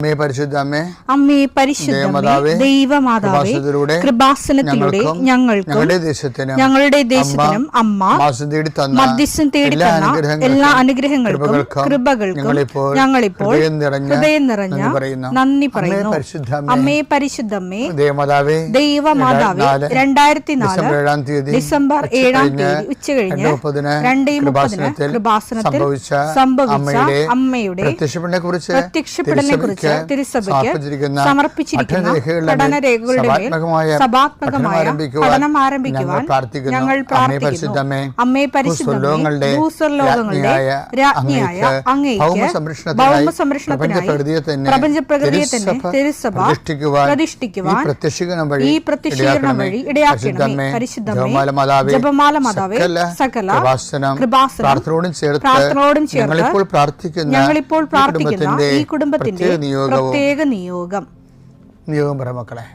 അമ്മേ പരിശുദ്ധമ്മേ, അമ്മേ പരിശുദ്ധമേ, ദൈവമാതാവേ, കൃപാസനത്തിലൂടെ ഞങ്ങളുടെ ദേശത്തിനും അമ്മ മധ്യസ്ഥം തേടി തന്ന എല്ലാ അനുഗ്രഹങ്ങൾക്കും കൃപകൾക്കും ഞങ്ങളിപ്പോൾ ഹൃദയം നിറഞ്ഞ നന്ദി പറയുന്നു. അമ്മേ പരിശുദ്ധമ്മേ, ദൈവമാതാവേ, 2004 ഡിസംബർ 7 ഉച്ചകഴിഞ്ഞ് 2:30 കൃപാസനത്തിൽ സംഭവിച്ച അമ്മയുടെ പ്രത്യക്ഷപ്പെടലിനെ കുറിച്ച് തിരുസഭയ്ക്ക് സമർപ്പിച്ചിരിക്കുന്ന പഠനരേഖകളുടെ മേൽ സഭാത്മകമായ പഠനം ആരംഭിക്കുവാൻ ഞങ്ങൾ പ്രാർത്ഥിക്കുന്നു. അമ്മേ പരിശുദ്ധമേ, ഭൂസ്വർലോകങ്ങളുടെ രാജ്ഞിയായ അങ്ങേയ്ക്ക് ഭൗമസംരക്ഷണത്തിനായി പ്രപഞ്ചപ്രകൃതിയെ തന്നെ തിരുസഭ പ്രതിഷ്ഠിക്കുവാൻ ഈ പ്രത്യക്ഷീകരണം വഴി ഇടയാക്കണമേ. പരിശുദ്ധമേ, ജപമാല മാതാവേ, സകല കൃപാസനം പ്രാർത്ഥനയോടും ചേർത്ത് ഞങ്ങളിപ്പോൾ പ്രാർത്ഥിക്കുന്ന ഈ കുടുംബത്തിന്റെ പ്രത്യേക നിയോഗം പറ മക്കളെ.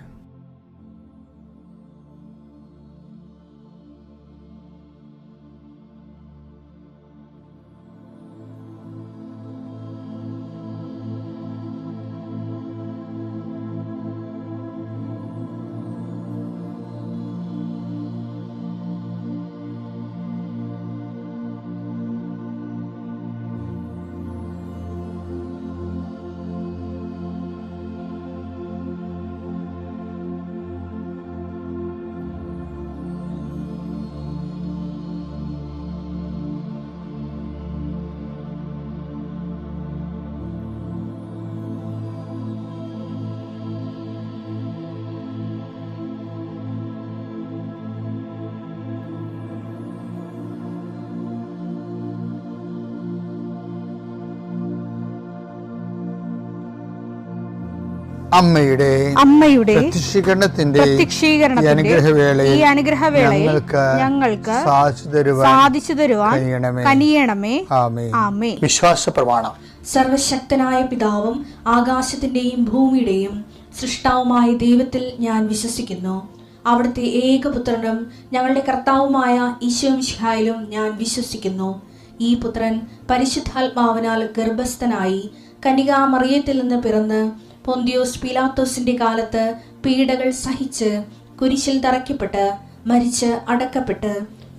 അമ്മയുടെ പ്രത്യക്ഷീകരണത്തിന്റെ ഈ അനുഗ്രഹവേളയിൽ ഞങ്ങൾക്ക് സാധിച്ചു തരുവാൻ കനിയണമേ. ആമേൻ. വിശ്വാസ പ്രമാണം. സർവശക്തനായ പിതാവും ആകാശത്തിന്റെയും ഭൂമിയുടെയും സൃഷ്ടാവുമായ ദൈവത്തിൽ ഞാൻ വിശ്വസിക്കുന്നു. അവിടുത്തെ ഏകപുത്രനും ഞങ്ങളുടെ കർത്താവുമായ ഈശോമിശിഹായിലും ഞാൻ വിശ്വസിക്കുന്നു. ഈ പുത്രൻ പരിശുദ്ധാത്മാവിനാൽ ഗർഭസ്ഥനായി കന്യകാമറിയത്തിൽ നിന്ന് പിറന്ന് പൊന്തിയോസ് പീലാത്തോസിന്റെ കാലത്ത് പീഡകൾ സഹിച്ച് കുരിശിൽ തറയ്ക്കപ്പെട്ട് മരിച്ച് അടക്കപ്പെട്ട്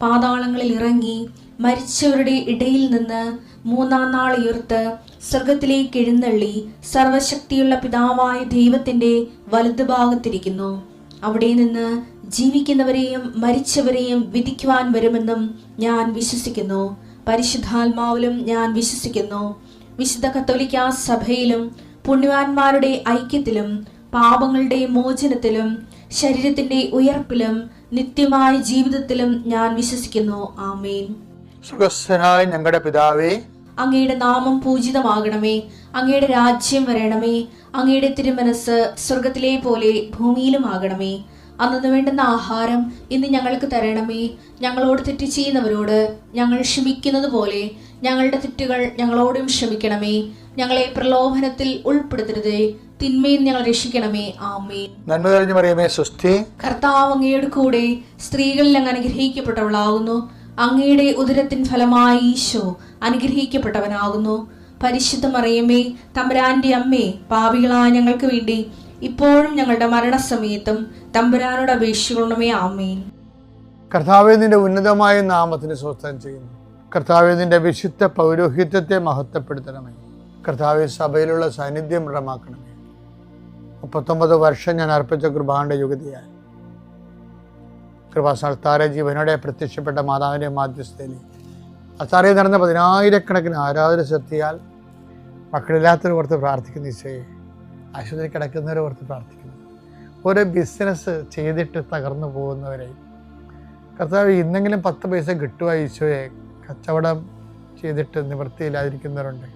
പാതാളങ്ങളിൽ ഇറങ്ങി മരിച്ചവരുടെ ഇടയിൽ നിന്ന് 3-ാം നാൾ ഉയർത്ത് സ്വർഗത്തിലേക്ക് എഴുന്നള്ളി സർവശക്തിയുള്ള പിതാവായ ദൈവത്തിന്റെ വലതുഭാഗത്തിരിക്കുന്നു. അവിടെ നിന്ന് ജീവിക്കുന്നവരെയും മരിച്ചവരെയും വിധിക്കുവാൻ വരുമെന്നും ഞാൻ വിശ്വസിക്കുന്നു. പരിശുദ്ധാത്മാവിലും ഞാൻ വിശ്വസിക്കുന്നു. വിശുദ്ധ കത്തോലിക്കാ സഭയിലും പുണ്യവാന്മാരുടെ ഐക്യത്തിലും പാപങ്ങളുടെ മോചനത്തിലും ശരീരത്തിന്റെ ഉയർപ്പിലും നിത്യമായ ജീവിതത്തിലും ഞാൻ വിശ്വസിക്കുന്നു. ആമേൻ. സ്വർഗ്ഗസ്ഥനായ ഞങ്ങളുടെ പിതാവേ, അങ്ങയുടെ നാമം പൂജിതമാകണമേ. അങ്ങയുടെ രാജ്യം വരണമേ. അങ്ങയുടെ തിരുമനസ് സ്വർഗത്തിലെ പോലെ ഭൂമിയിലും ആകണമേ. അന്നു വേണ്ടുന്ന ആഹാരം ഇന്ന് ഞങ്ങൾക്ക് തരണമേ. ഞങ്ങളോട് തെറ്റ് ചെയ്യുന്നവരോട് ഞങ്ങൾ ക്ഷമിക്കുന്നത് പോലെ ഞങ്ങളുടെ തെറ്റുകൾ ഞങ്ങളോടും ക്ഷമിക്കണമേ. ഞങ്ങളെ പ്രലോഭനത്തിൽ ഉൾപ്പെടുത്തരുതേ, തിന്മയിൽ ഞങ്ങൾ രക്ഷിക്കണമേ. ആമേൻ. നന്മ നിറഞ്ഞ മറിയമേ, സ്വസ്തി. കർത്താവ് അങ്ങയുടെ കൂടെ സ്ത്രീകളിൽ അങ്ങ് അനുഗ്രഹിക്കപ്പെട്ടവളാകുന്നു. അങ്ങയുടെ ഉദരത്തിൻ ഫലമായി ഈശോ അനുഗ്രഹിക്കപ്പെട്ടവനാകുന്നു. പരിശുദ്ധ മറിയമേ, തമ്പുരാന്റെ അമ്മേ, പാപികളായ ഞങ്ങൾക്ക് വേണ്ടി ഇപ്പോഴും ഞങ്ങളുടെ മരണസമയത്തും തമ്പുരാനോട് അപേക്ഷിക്കണമേ. ആമേൻ. കർത്താവേ, നിന്റെ ഉന്നതമായ നാമത്തിന് സ്വസ്ഥം ചെയ്യുന്നു. കർത്താവേ, നിന്റെ വിശുദ്ധ പൗരോഹിത്യത്തെ മഹത്വപ്പെടുത്തണമേ. കർത്താവേ, സഭയിലുള്ള സാന്നിധ്യം ദൃഢമാക്കണമേ. 39 വർഷം ഞാൻ അർപ്പിച്ച കൃപാന്റെ യുഗതിയായി കൃപാസ്ഥാന ജീവനോടെ പ്രത്യക്ഷപ്പെട്ട മാതാവിൻ്റെ മാധ്യസ്ഥയിൽ അത്താറയിൽ നടന്ന 10,000-കണക്കിന് ആരാധന ശക്തിയാൽ മക്കളില്ലാത്തവർ ഓർത്ത് പ്രാർത്ഥിക്കുന്ന ഈശോയെ, ആശുപത്രി കിടക്കുന്നവരെ ഓർത്ത് പ്രാർത്ഥിക്കുന്നു. ഓരോ ബിസിനസ് ചെയ്തിട്ട് തകർന്നു പോകുന്നവരെ കർത്താവ് ഇന്നെങ്കിലും 10 പൈസ കിട്ടുക ഈശോയെ, കച്ചവടം ചെയ്തിട്ട് നിവൃത്തിയില്ലാതിരിക്കുന്നവരുണ്ട്.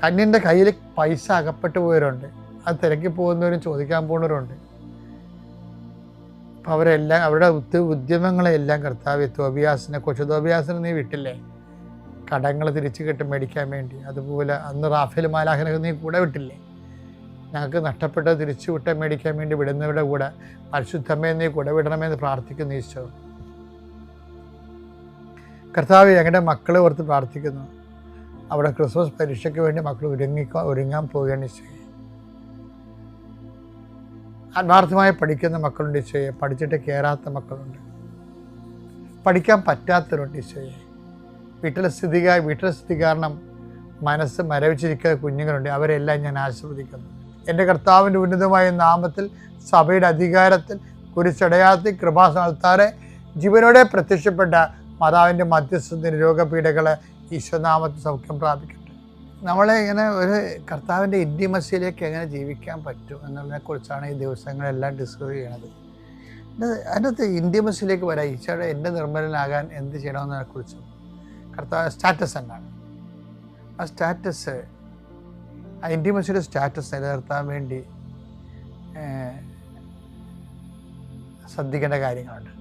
കന്യൻ്റെ കയ്യിൽ പൈസ അകപ്പെട്ടു പോയവരുണ്ട്. അത് തിരക്കി പോകുന്നവരും ചോദിക്കാൻ പോകുന്നവരുണ്ട്. അപ്പോൾ അവരെല്ലാം അവരുടെ ഉദ്യമങ്ങളെല്ലാം കർത്താവ് കൊച്ചു തോബിയാസിനെ നീ വിട്ടില്ലേ, കടങ്ങൾ തിരിച്ചു കിട്ടും മേടിക്കാൻ വേണ്ടി. അതുപോലെ അന്ന് റാഫേൽ മാലാഖനെ നീ കൂടെ വിട്ടില്ലേ, ഞങ്ങൾക്ക് നഷ്ടപ്പെട്ടത് തിരിച്ചു വിട്ട മേടിക്കാൻ വേണ്ടി വിടുന്നവരുടെ കൂടെ പരിശുദ്ധമ്മയെ നീ കൂടെ വിടണമെന്ന് പ്രാർത്ഥിക്കുന്നു ഈശോ. കർത്താവ് ഞങ്ങളുടെ മക്കളെ ഓർത്ത് പ്രാർത്ഥിക്കുന്നു. അവിടെ ക്രിസ്മസ് പരീക്ഷയ്ക്ക് വേണ്ടി മക്കൾ ഒരുങ്ങാൻ പോവുകയാണ് ഈശോയെ. ആത്മാർത്ഥമായി പഠിക്കുന്ന മക്കളുണ്ട് ഈശോയെ, പഠിച്ചിട്ട് കയറാത്ത മക്കളുണ്ട്, പഠിക്കാൻ പറ്റാത്തവരുണ്ട് ഈശോയെ, വീട്ടിലെ സ്ഥിതി കാരണം മനസ്സ് മരവിച്ചിരിക്കുന്ന കുഞ്ഞുങ്ങളുണ്ട്. അവരെല്ലാം ഞാൻ ആശീർവദിക്കുന്നു. എൻ്റെ കർത്താവിൻ്റെ ഉന്നതമായ നാമത്തിൽ, സഭയുടെ അധികാരത്തിൽ, കുരിശടയാളത്തിൽ, കൃപാസനത്താറെ ജീവനോടെ പ്രത്യക്ഷപ്പെട്ട മാതാവിൻ്റെ മധ്യസ്ഥത്തിന് രോഗപീഠകളെ ഈശോനാമത്തിൽ സൗഖ്യം പ്രാപിക്കട്ടെ. നമ്മളെ ഇങ്ങനെ ഒരു കർത്താവിൻ്റെ ഇൻറ്റിമസിയിലേക്ക് എങ്ങനെ ജീവിക്കാൻ പറ്റും എന്നുള്ളതിനെക്കുറിച്ചാണ് ഈ ദിവസങ്ങളെല്ലാം ഡിസ്കസ് ചെയ്യണത്. അതിനകത്ത് ഇൻറ്റിമസിയിലേക്ക് വരാം. ഈശോയുടെ എൻ്റെ നിർമ്മലനാകാൻ എന്ത് ചെയ്യണമെന്നതിനെക്കുറിച്ചും കർത്താവ് സ്റ്റാറ്റസ് എന്നാണ്. ആ സ്റ്റാറ്റസ്, ആ ഇൻറ്റിമസിയുടെ സ്റ്റാറ്റസ് നിലനിർത്താൻ വേണ്ടി ശ്രദ്ധിക്കേണ്ട കാര്യങ്ങളുണ്ട്.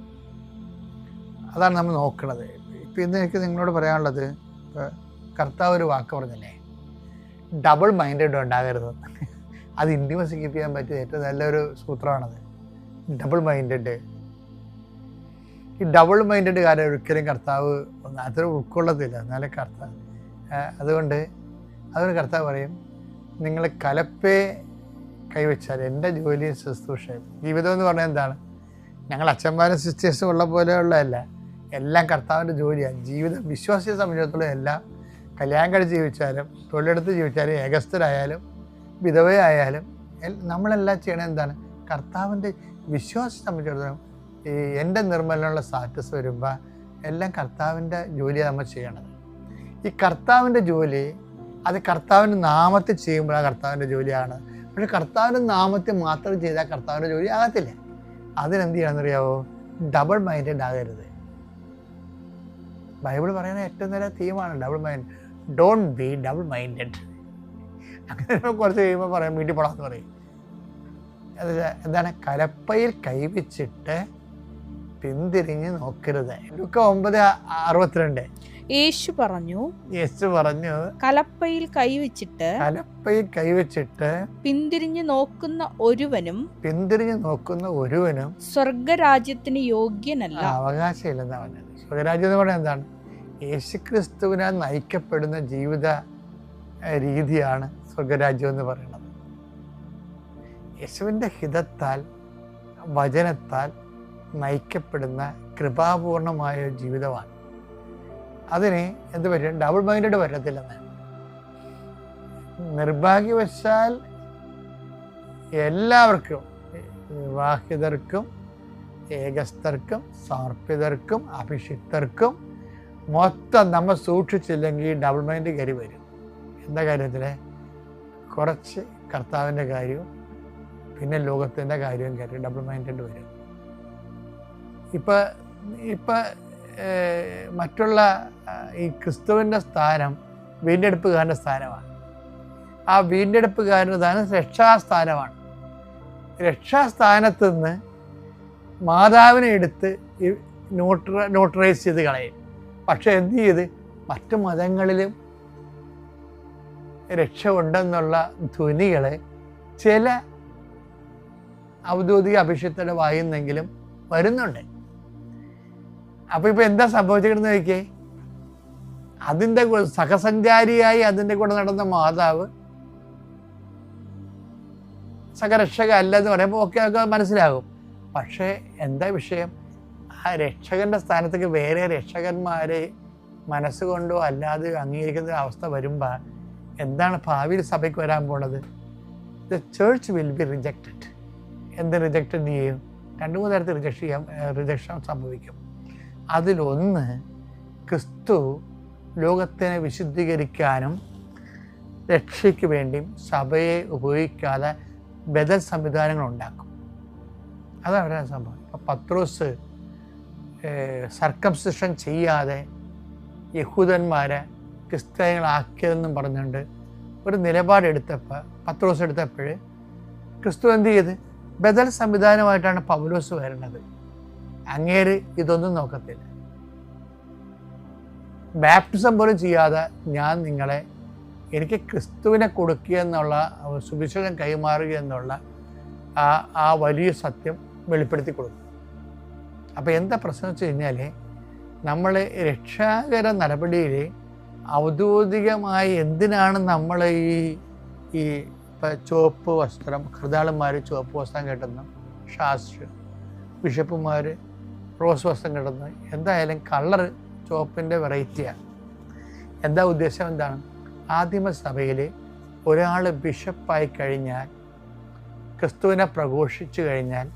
അതാണ് നമ്മൾ നോക്കുന്നത്. ഇപ്പം ഇന്ന് എനിക്ക് നിങ്ങളോട് പറയാനുള്ളത്, ഇപ്പോൾ കർത്താവ് ഒരു വാക്ക് പറഞ്ഞല്ലേ, ഡബിൾ മൈൻഡഡ് ഉണ്ടാകരുത്. അത് ഇൻറ്റിമസി കീപ്പ് ചെയ്യാൻ പറ്റിയ ഏറ്റവും നല്ലൊരു സൂത്രമാണത്. Double minded. ഈ ഡബിൾ മൈൻഡഡ് കാര്യം ഒരിക്കലും കർത്താവ് അത്ര ഉൾക്കൊള്ളത്തില്ല. എന്നാലും അതുകൊണ്ട് കർത്താവ് പറയും, നിങ്ങൾ കലപ്പേ കൈവച്ചാൽ എൻ്റെ ജോലിയും ശുശ്രൂഷയും. ജീവിതം എന്ന് പറഞ്ഞാൽ എന്താണ്? ഞങ്ങൾ അച്ഛന്മാരും സിസ്റ്റേഴ്സും ഉള്ള പോലെയുള്ളതല്ല, എല്ലാം കർത്താവിൻ്റെ ജോലിയാണ്. ജീവിതം വിശ്വാസിയെ സംബന്ധിച്ചിടത്തോളം എല്ലാം കല്യാണം കഴിച്ച് ജീവിച്ചാലും, തൊഴിലെടുത്ത് ജീവിച്ചാലും, ഏകസ്ഥരായാലും, വിധവയായാലും നമ്മളെല്ലാം ചെയ്യണത് എന്താണ്? കർത്താവിൻ്റെ വിശ്വാസിയെ സംബന്ധിച്ചിടത്തോളം ഈ എൻ്റെ നിർമ്മലനുള്ള സ്റ്റാറ്റസ് വരുമ്പോൾ എല്ലാം കർത്താവിൻ്റെ ജോലിയാണ് നമ്മൾ ചെയ്യണത്. ഈ കർത്താവിൻ്റെ ജോലി അത് കർത്താവിൻ്റെ നാമത്തിൽ ചെയ്യുമ്പോഴാണ് കർത്താവിൻ്റെ ജോലിയാണ്. പക്ഷെ കർത്താവിൻ്റെ നാമത്തിൽ മാത്രം ചെയ്താൽ കർത്താവിൻ്റെ ജോലി ആകത്തില്ല. അതിനെന്ത് ചെയ്യണമെന്നറിയാവോ? ഡബിൾ മൈൻഡഡ് ആകരുത്. ബൈബിൾ പറയുന്ന ഏറ്റവും നല്ല തീമാണ് double mind. Don't be double minded. അങ്ങനെ കുറച്ച് കഴിയുമ്പോൾ പറയും വീട്ടിൽ പോടാന്ന് പറയും. എന്താണ്? കലപ്പയിൽ കൈവച്ചിട്ട് പിന്തിരിഞ്ഞ് നോക്കരുത്. ലൂക്ക 9:62. യേശു പറഞ്ഞു കലപ്പയിൽ കൈവച്ചിട്ട് പിന്തിരിഞ്ഞു നോക്കുന്ന ഒരുവനും സ്വർഗരാജ്യത്തിന് യോഗ്യനല്ല. അവകാശമില്ലെന്നാ പറഞ്ഞത്. സ്വർഗരാജ്യം എന്ന് പറഞ്ഞാൽ എന്താണ്? യേശുക്രിസ്തുവിനാൽ നയിക്കപ്പെടുന്ന ജീവിത രീതിയാണ് സ്വർഗരാജ്യം എന്ന് പറയുന്നത്. യേശുവിൻ്റെ ഹിതത്താൽ, വചനത്താൽ നയിക്കപ്പെടുന്ന കൃപാപൂർണമായ ജീവിതമാണ്. അതിന് എന്ത് പറ്റും? ഡബിൾ മൈൻഡഡ് പറ്റത്തില്ലെന്ന്. നിർഭാഗ്യവശാൽ എല്ലാവർക്കും, വിവാഹിതർക്കും, ഏകസ്ഥർക്കും, സമർപ്പിതർക്കും, അഭിഷിക്തർക്കും മൊത്തം നമ്മൾ സൂക്ഷിച്ചില്ലെങ്കിൽ ഡബിൾ മൈൻഡ് കയറി വരും. എന്താ കാര്യത്തിൽ? കുറച്ച് കർത്താവിൻ്റെ കാര്യവും പിന്നെ ലോകത്തിൻ്റെ കാര്യവും കയറി ഡബിൾ മൈൻഡഡ് വരും. ഇപ്പം മറ്റുള്ള ഈ ക്രിസ്തുവിൻ്റെ സ്ഥാനം വീണ്ടെടുപ്പുകാരൻ്റെ സ്ഥാനമാണ്. ആ വീണ്ടെടുപ്പുകാരൻ്റെ സ്ഥാനം രക്ഷാസ്ഥാനമാണ്. രക്ഷാസ്ഥാനത്ത് നിന്ന് മാതാവിനെ എടുത്ത് ന്യൂട്രലൈസ് ചെയ്ത് കളയും. പക്ഷെ എന്ത് ചെയ്ത് മറ്റു മതങ്ങളിലും രക്ഷ ഉണ്ടെന്നുള്ള ധ്വനികളെ ചില ഔദ്യോഗിക അഭിഷിക്തരുടെ വായുന്നെങ്കിലും വരുന്നുണ്ട്. അപ്പോൾ ഇപ്പോൾ എന്താ സംഭവിച്ചിരിക്കുന്നത് നോക്കിയേ? അതിൻ്റെ സഹസഞ്ചാരിയായി അതിൻ്റെ കൂടെ നടന്ന മാതാവ് സഹരക്ഷക അല്ലെന്ന് പറയുമ്പോൾ ഒക്കെ മനസ്സിലാകും. പക്ഷേ എന്താ വിഷയം? ആ രക്ഷകൻ്റെ സ്ഥാനത്തേക്ക് വേറെ രക്ഷകന്മാരെ മനസ്സുകൊണ്ടോ അല്ലാതെ അംഗീകരിക്കുന്ന അവസ്ഥ വരുമ്പോൾ എന്താണ് ഭാവിയിൽ സഭയ്ക്ക് വരാൻ പോണത്? The church will be rejected. എന്ത് റിജക്റ്റ് ചെയ്യും? 2-3 തരത്തിൽ റിജക്ഷൻ സംഭവിക്കും. അതിലൊന്ന്, ക്രിസ്തു ലോകത്തിനെ വിശുദ്ധീകരിക്കാനും രക്ഷയ്ക്ക് വേണ്ടിയും സഭയെ ഉപയോഗിക്കാതെ ബദൽ സംവിധാനങ്ങൾ ഉണ്ടാക്കും. അതാണ് അവരുടെ സംഭവം. ഇപ്പം പത്രോസ് സർക്കംസിഷൻ ചെയ്യാതെ യഹൂദന്മാരെ ക്രിസ്ത്യാനികളാക്കിയതെന്നും പറഞ്ഞുകൊണ്ട് ഒരു നിലപാടെടുത്തപ്പോൾ പത്രോസ് എടുത്തപ്പോൾ ക്രിസ്തു എന്ത് ചെയ്ത്? ബദൽ സംവിധാനമായിട്ടാണ് പൗലോസ് വരുന്നത്. അങ്ങേര് ഇതൊന്നും നോക്കത്തില്ല. ബാപ്റ്റിസം പോലും ചെയ്യാതെ ഞാൻ നിങ്ങളെ, എനിക്ക് ക്രിസ്തുവിനെ കൊടുക്കുക എന്നുള്ള, സുവിശേഷം കൈമാറുക എന്നുള്ള ആ വലിയ സത്യം വെളിപ്പെടുത്തി കൊടുക്കും. അപ്പോൾ എന്താ പ്രശ്നം വെച്ച് കഴിഞ്ഞാൽ, നമ്മൾ രക്ഷാകര നടപടിയിൽ ഔദ്യോഗികമായി എന്തിനാണ് നമ്മൾ ഈ ഇപ്പം ചുവപ്പ് വസ്ത്രം, ഹൃദാളന്മാർ ചുവപ്പ് വസ്ത്രം കെട്ടുന്നു, ഷാസ് ബിഷപ്പുമാർ റോസ് വസ്ത്രം കെട്ടുന്നു. എന്തായാലും കളർ ചുവപ്പിൻ്റെ വെറൈറ്റിയാണ്. എന്താ ഉദ്ദേശം എന്താണ്? ആദിമസഭയിൽ ഒരാൾ ബിഷപ്പായി കഴിഞ്ഞാൽ, ക്രിസ്തുവിനെ പ്രഘോഷിച്ചു കഴിഞ്ഞാൽ,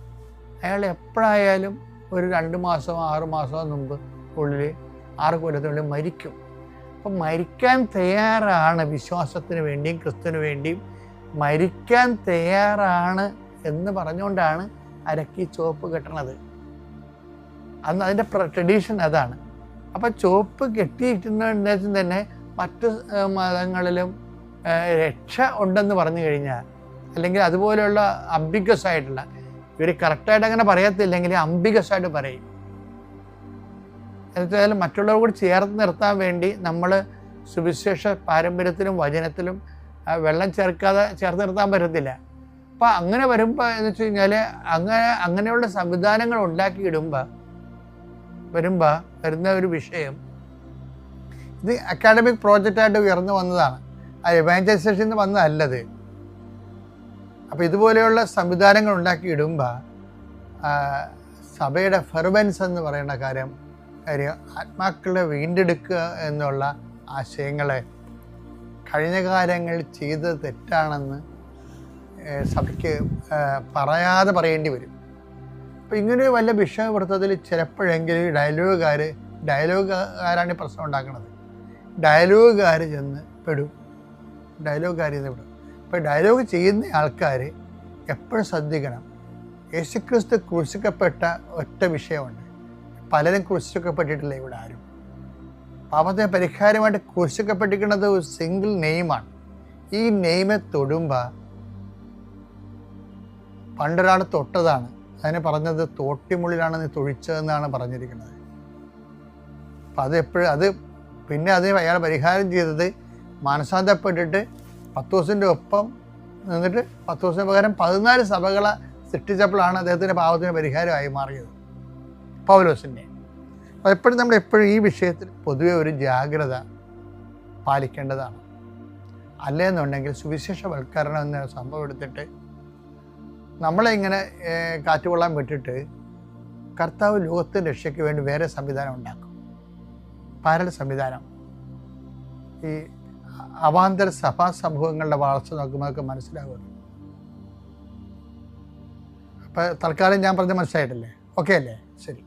അയാൾ എപ്പോഴായാലും ഒരു 2 മാസമോ 6 മാസമോ മുമ്പ് 6 കൊല്ലത്തിനുള്ളിൽ മരിക്കും. അപ്പം മരിക്കാൻ തയ്യാറാണ്, വിശ്വാസത്തിന് വേണ്ടിയും ക്രിസ്തുവിന് വേണ്ടിയും മരിക്കാൻ തയ്യാറാണ് എന്ന് പറഞ്ഞുകൊണ്ടാണ് അരക്കി ചുവപ്പ് കെട്ടണത്. അന്ന് അതിൻ്റെ ട്രഡീഷൻ അതാണ്. അപ്പം ചുവപ്പ് കെട്ടിയിട്ടുണ്ടെന്ന് തന്നെ മറ്റു മതങ്ങളിലും രക്ഷ ഉണ്ടെന്ന് പറഞ്ഞു കഴിഞ്ഞാൽ, അല്ലെങ്കിൽ അതുപോലെയുള്ള അംബിഗസ് ആയിട്ടുള്ള, ഇവർ കറക്റ്റായിട്ട് അങ്ങനെ പറയത്തില്ലെങ്കിൽ അംബിഗസ് ആയിട്ട് പറയും. എന്നുവെച്ചാൽ മറ്റുള്ളവർ കൂടി ചേർത്ത് നിർത്താൻ വേണ്ടി നമ്മൾ സുവിശേഷ പാരമ്പര്യത്തിലും വചനത്തിലും വെള്ളം ചേർത്ത് നിർത്താൻ പറ്റത്തില്ല. അപ്പം അങ്ങനെ വരുമ്പോൾ എന്ന് വെച്ച് കഴിഞ്ഞാൽ അങ്ങനെയുള്ള സംവിധാനങ്ങൾ ഉണ്ടാക്കിയിടുമ്പോൾ വരുന്ന ഒരു വിഷയം, ഇത് അക്കാഡമിക് പ്രോജക്റ്റായിട്ട് ഉയർന്നു വന്നതാണ്, ആ എവാഞ്ചലൈസേഷനിൽ നിന്ന് വന്നതല്ലത്. അപ്പോൾ ഇതുപോലെയുള്ള സംവിധാനങ്ങൾ ഉണ്ടാക്കിയിടുമ്പോൾ സഭയുടെ ഫെർവൻസ് എന്ന് പറയുന്ന കാര്യം ആത്മാക്കളെ വീണ്ടെടുക്കുക എന്നുള്ള ആശയങ്ങളെ കഴിഞ്ഞ കാലങ്ങളിൽ ചെയ്തത് തെറ്റാണെന്ന് സഭയ്ക്ക് പറയാതെ പറയേണ്ടി വരും. അപ്പോൾ ഇങ്ങനൊരു വല്ല വിഷയവൃത്തത്തിൽ ചിലപ്പോഴെങ്കിലും ഡയലോഗുകാരാണ് ഈ പ്രശ്നം ഉണ്ടാക്കുന്നത്. ഡയലോഗുകാർ ചെന്ന് പെടും. അപ്പോൾ ഡയലോഗ് ചെയ്യുന്ന ആൾക്കാർ എപ്പോഴും ശ്രദ്ധിക്കണം. യേശുക്രിസ്തു ക്രൂശിക്കപ്പെട്ട ഒറ്റ വിഷയമുണ്ട്. പലരും ക്രൂശിക്കപ്പെട്ടിട്ടില്ല ഇവിടെ ആരും. പാപത്തെ പരിഹാരമായിട്ട് ക്രൂശിക്കപ്പെട്ടിരിക്കുന്നത് ഒരു സിംഗിൾ നെയിമാണ്. ഈ നെയിമെ തൊടുമ്പോൾ പണ്ടൊരാൾ തൊട്ടതാണ്, അതിനെ പറഞ്ഞത് തോട്ടിമുള്ളിലാണ് നീ തൊഴിച്ചതെന്നാണ് പറഞ്ഞിരിക്കുന്നത്. അപ്പം അത് പിന്നെ അയാൾ പരിഹാരം ചെയ്തത് മാനസാന്തരപ്പെട്ടിട്ട് 10 ദിവസത്തിൻ്റെ ഒപ്പം നിന്നിട്ട് 10 ദിവസത്തിന് പകരം 14 സഭകളെ സൃഷ്ടിച്ചപ്പോഴാണ് അദ്ദേഹത്തിൻ്റെ പാപത്തിന് പരിഹാരമായി മാറിയത്, പൗലോസിൻ്റെ. അപ്പോൾ എപ്പോഴും ഈ വിഷയത്തിൽ പൊതുവെ ഒരു ജാഗ്രത പാലിക്കേണ്ടതാണ്. അല്ലെന്നുണ്ടെങ്കിൽ സുവിശേഷവൽക്കരണം എന്ന സംഭവം എടുത്തിട്ട് നമ്മളെ ഇങ്ങനെ കാറ്റുകൊള്ളാൻ വിട്ടിട്ട് കർത്താവ് ലോകത്തിൻ്റെ രക്ഷയ്ക്ക് വേണ്ടി വേറെ സംവിധാനം ഉണ്ടാക്കും. പാരൽ സംവിധാനം. ഈ അവാന്തര സഭാ സമൂഹങ്ങളുടെ വളർച്ച നോക്കുമ്പോൾ മനസ്സിലാകുമല്ലോ. അപ്പം തൽക്കാലം ഞാൻ പറഞ്ഞ മനസ്സിലായിട്ടല്ലേ? ഓക്കെ അല്ലേ? ശരി.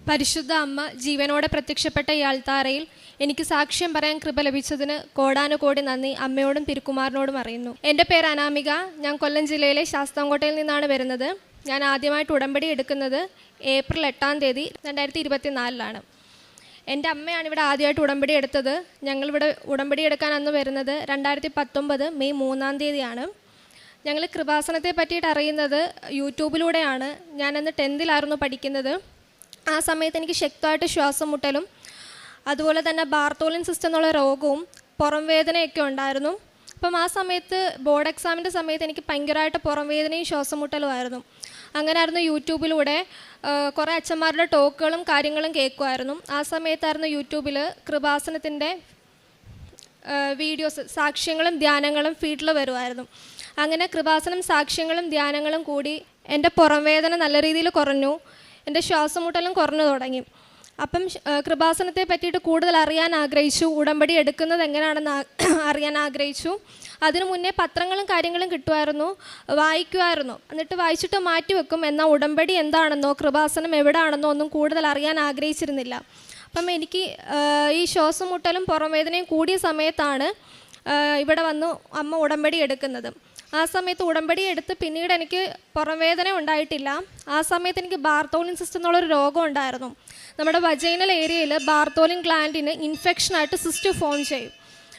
പരിശുദ്ധ അമ്മ ജീവനോടെ പ്രത്യക്ഷപ്പെട്ട ഈ അൾത്താരയിൽ എനിക്ക് സാക്ഷ്യം പറയാൻ കൃപ ലഭിച്ചതിന് കോടാനുകോടി നന്ദി അമ്മയോടും തിരുക്കുമാരനോടും അറിയുന്നു. എൻ്റെ പേര് അനാമിക. ഞാൻ കൊല്ലം ജില്ലയിലെ ശാസ്താംകോട്ടയിൽ നിന്നാണ് വരുന്നത്. ഞാൻ ആദ്യമായിട്ട് ഉടമ്പടി എടുക്കുന്നത് ഏപ്രിൽ 8 തീയതി 2024 എൻ്റെ അമ്മയാണ് ഇവിടെ ആദ്യമായിട്ട് ഉടമ്പടി എടുത്തത്. ഞങ്ങളിവിടെ ഉടമ്പടി എടുക്കാൻ അന്ന് വരുന്നത് 2019 മെയ് 3 തീയതിയാണ്. ഞങ്ങൾ കൃപാസനത്തെ പറ്റിയിട്ട് അറിയുന്നത് യൂട്യൂബിലൂടെയാണ്. ഞാനന്ന് 10th പഠിക്കുന്നത്. ആ സമയത്ത് എനിക്ക് ശക്തമായിട്ട് ശ്വാസം മുട്ടലും അതുപോലെ തന്നെ ബാർത്തോലിൻ സിസ്റ്റം എന്നുള്ള രോഗവും പുറം വേദനയൊക്കെ ഉണ്ടായിരുന്നു. അപ്പം ആ സമയത്ത് ബോർഡ് എക്സാമിൻ്റെ സമയത്ത് എനിക്ക് ഭയങ്കരമായിട്ട് പുറം വേദനയും ശ്വാസം മുട്ടലുമായിരുന്നു. അങ്ങനെയായിരുന്നു യൂട്യൂബിലൂടെ കുറേ അച്ഛന്മാരുടെ ടോക്കുകളും കാര്യങ്ങളും കേൾക്കുമായിരുന്നു. ആ സമയത്തായിരുന്നു യൂട്യൂബിൽ കൃപാസനത്തിൻ്റെ വീഡിയോസ്, സാക്ഷ്യങ്ങളും ധ്യാനങ്ങളും ഫീഡിൽ വരുമായിരുന്നു. അങ്ങനെ കൃപാസനം സാക്ഷ്യങ്ങളും ധ്യാനങ്ങളും കൂടി എൻ്റെ പുറം വേദന നല്ല രീതിയിൽ കുറഞ്ഞു, എൻ്റെ ശ്വാസം മുട്ടലും കുറഞ്ഞു തുടങ്ങി. അപ്പം കൃപാസനത്തെ പറ്റിയിട്ട് കൂടുതൽ അറിയാൻ ആഗ്രഹിച്ചു. ഉടമ്പടി എടുക്കുന്നത് എങ്ങനെയാണെന്ന് അറിയാൻ ആഗ്രഹിച്ചു. അതിനു മുന്നേ പത്രങ്ങളും കാര്യങ്ങളും കിട്ടുമായിരുന്നു, വായിക്കുമായിരുന്നു. എന്നിട്ട് വായിച്ചിട്ട് മാറ്റി വെക്കും. എന്നാൽ ഉടമ്പടി എന്താണെന്നോ കൃപാസനം എവിടെയാണെന്നോ ഒന്നും കൂടുതൽ അറിയാൻ ആഗ്രഹിച്ചിരുന്നില്ല. അപ്പം എനിക്ക് ഈ ശ്വാസം മുട്ടലും പുറംവേദനയും കൂടിയ സമയത്താണ് ഇവിടെ വന്ന് അമ്മ ഉടമ്പടി എടുക്കുന്നത്. ആ സമയത്ത് ഉടമ്പടി എടുത്ത് പിന്നീട് എനിക്ക് പുറംവേദന ഉണ്ടായിട്ടില്ല. ആ സമയത്ത് എനിക്ക് ബാർത്തോലിൻ സിസ്റ്റം എന്നുള്ളൊരു രോഗം ഉണ്ടായിരുന്നു. നമ്മുടെ വജൈനൽ ഏരിയയിൽ ബാർത്തോലിൻ ഗ്ലാൻഡിന് ഇൻഫെക്ഷനായിട്ട് സിസ്റ്റ് ഫോം ചെയ്യും.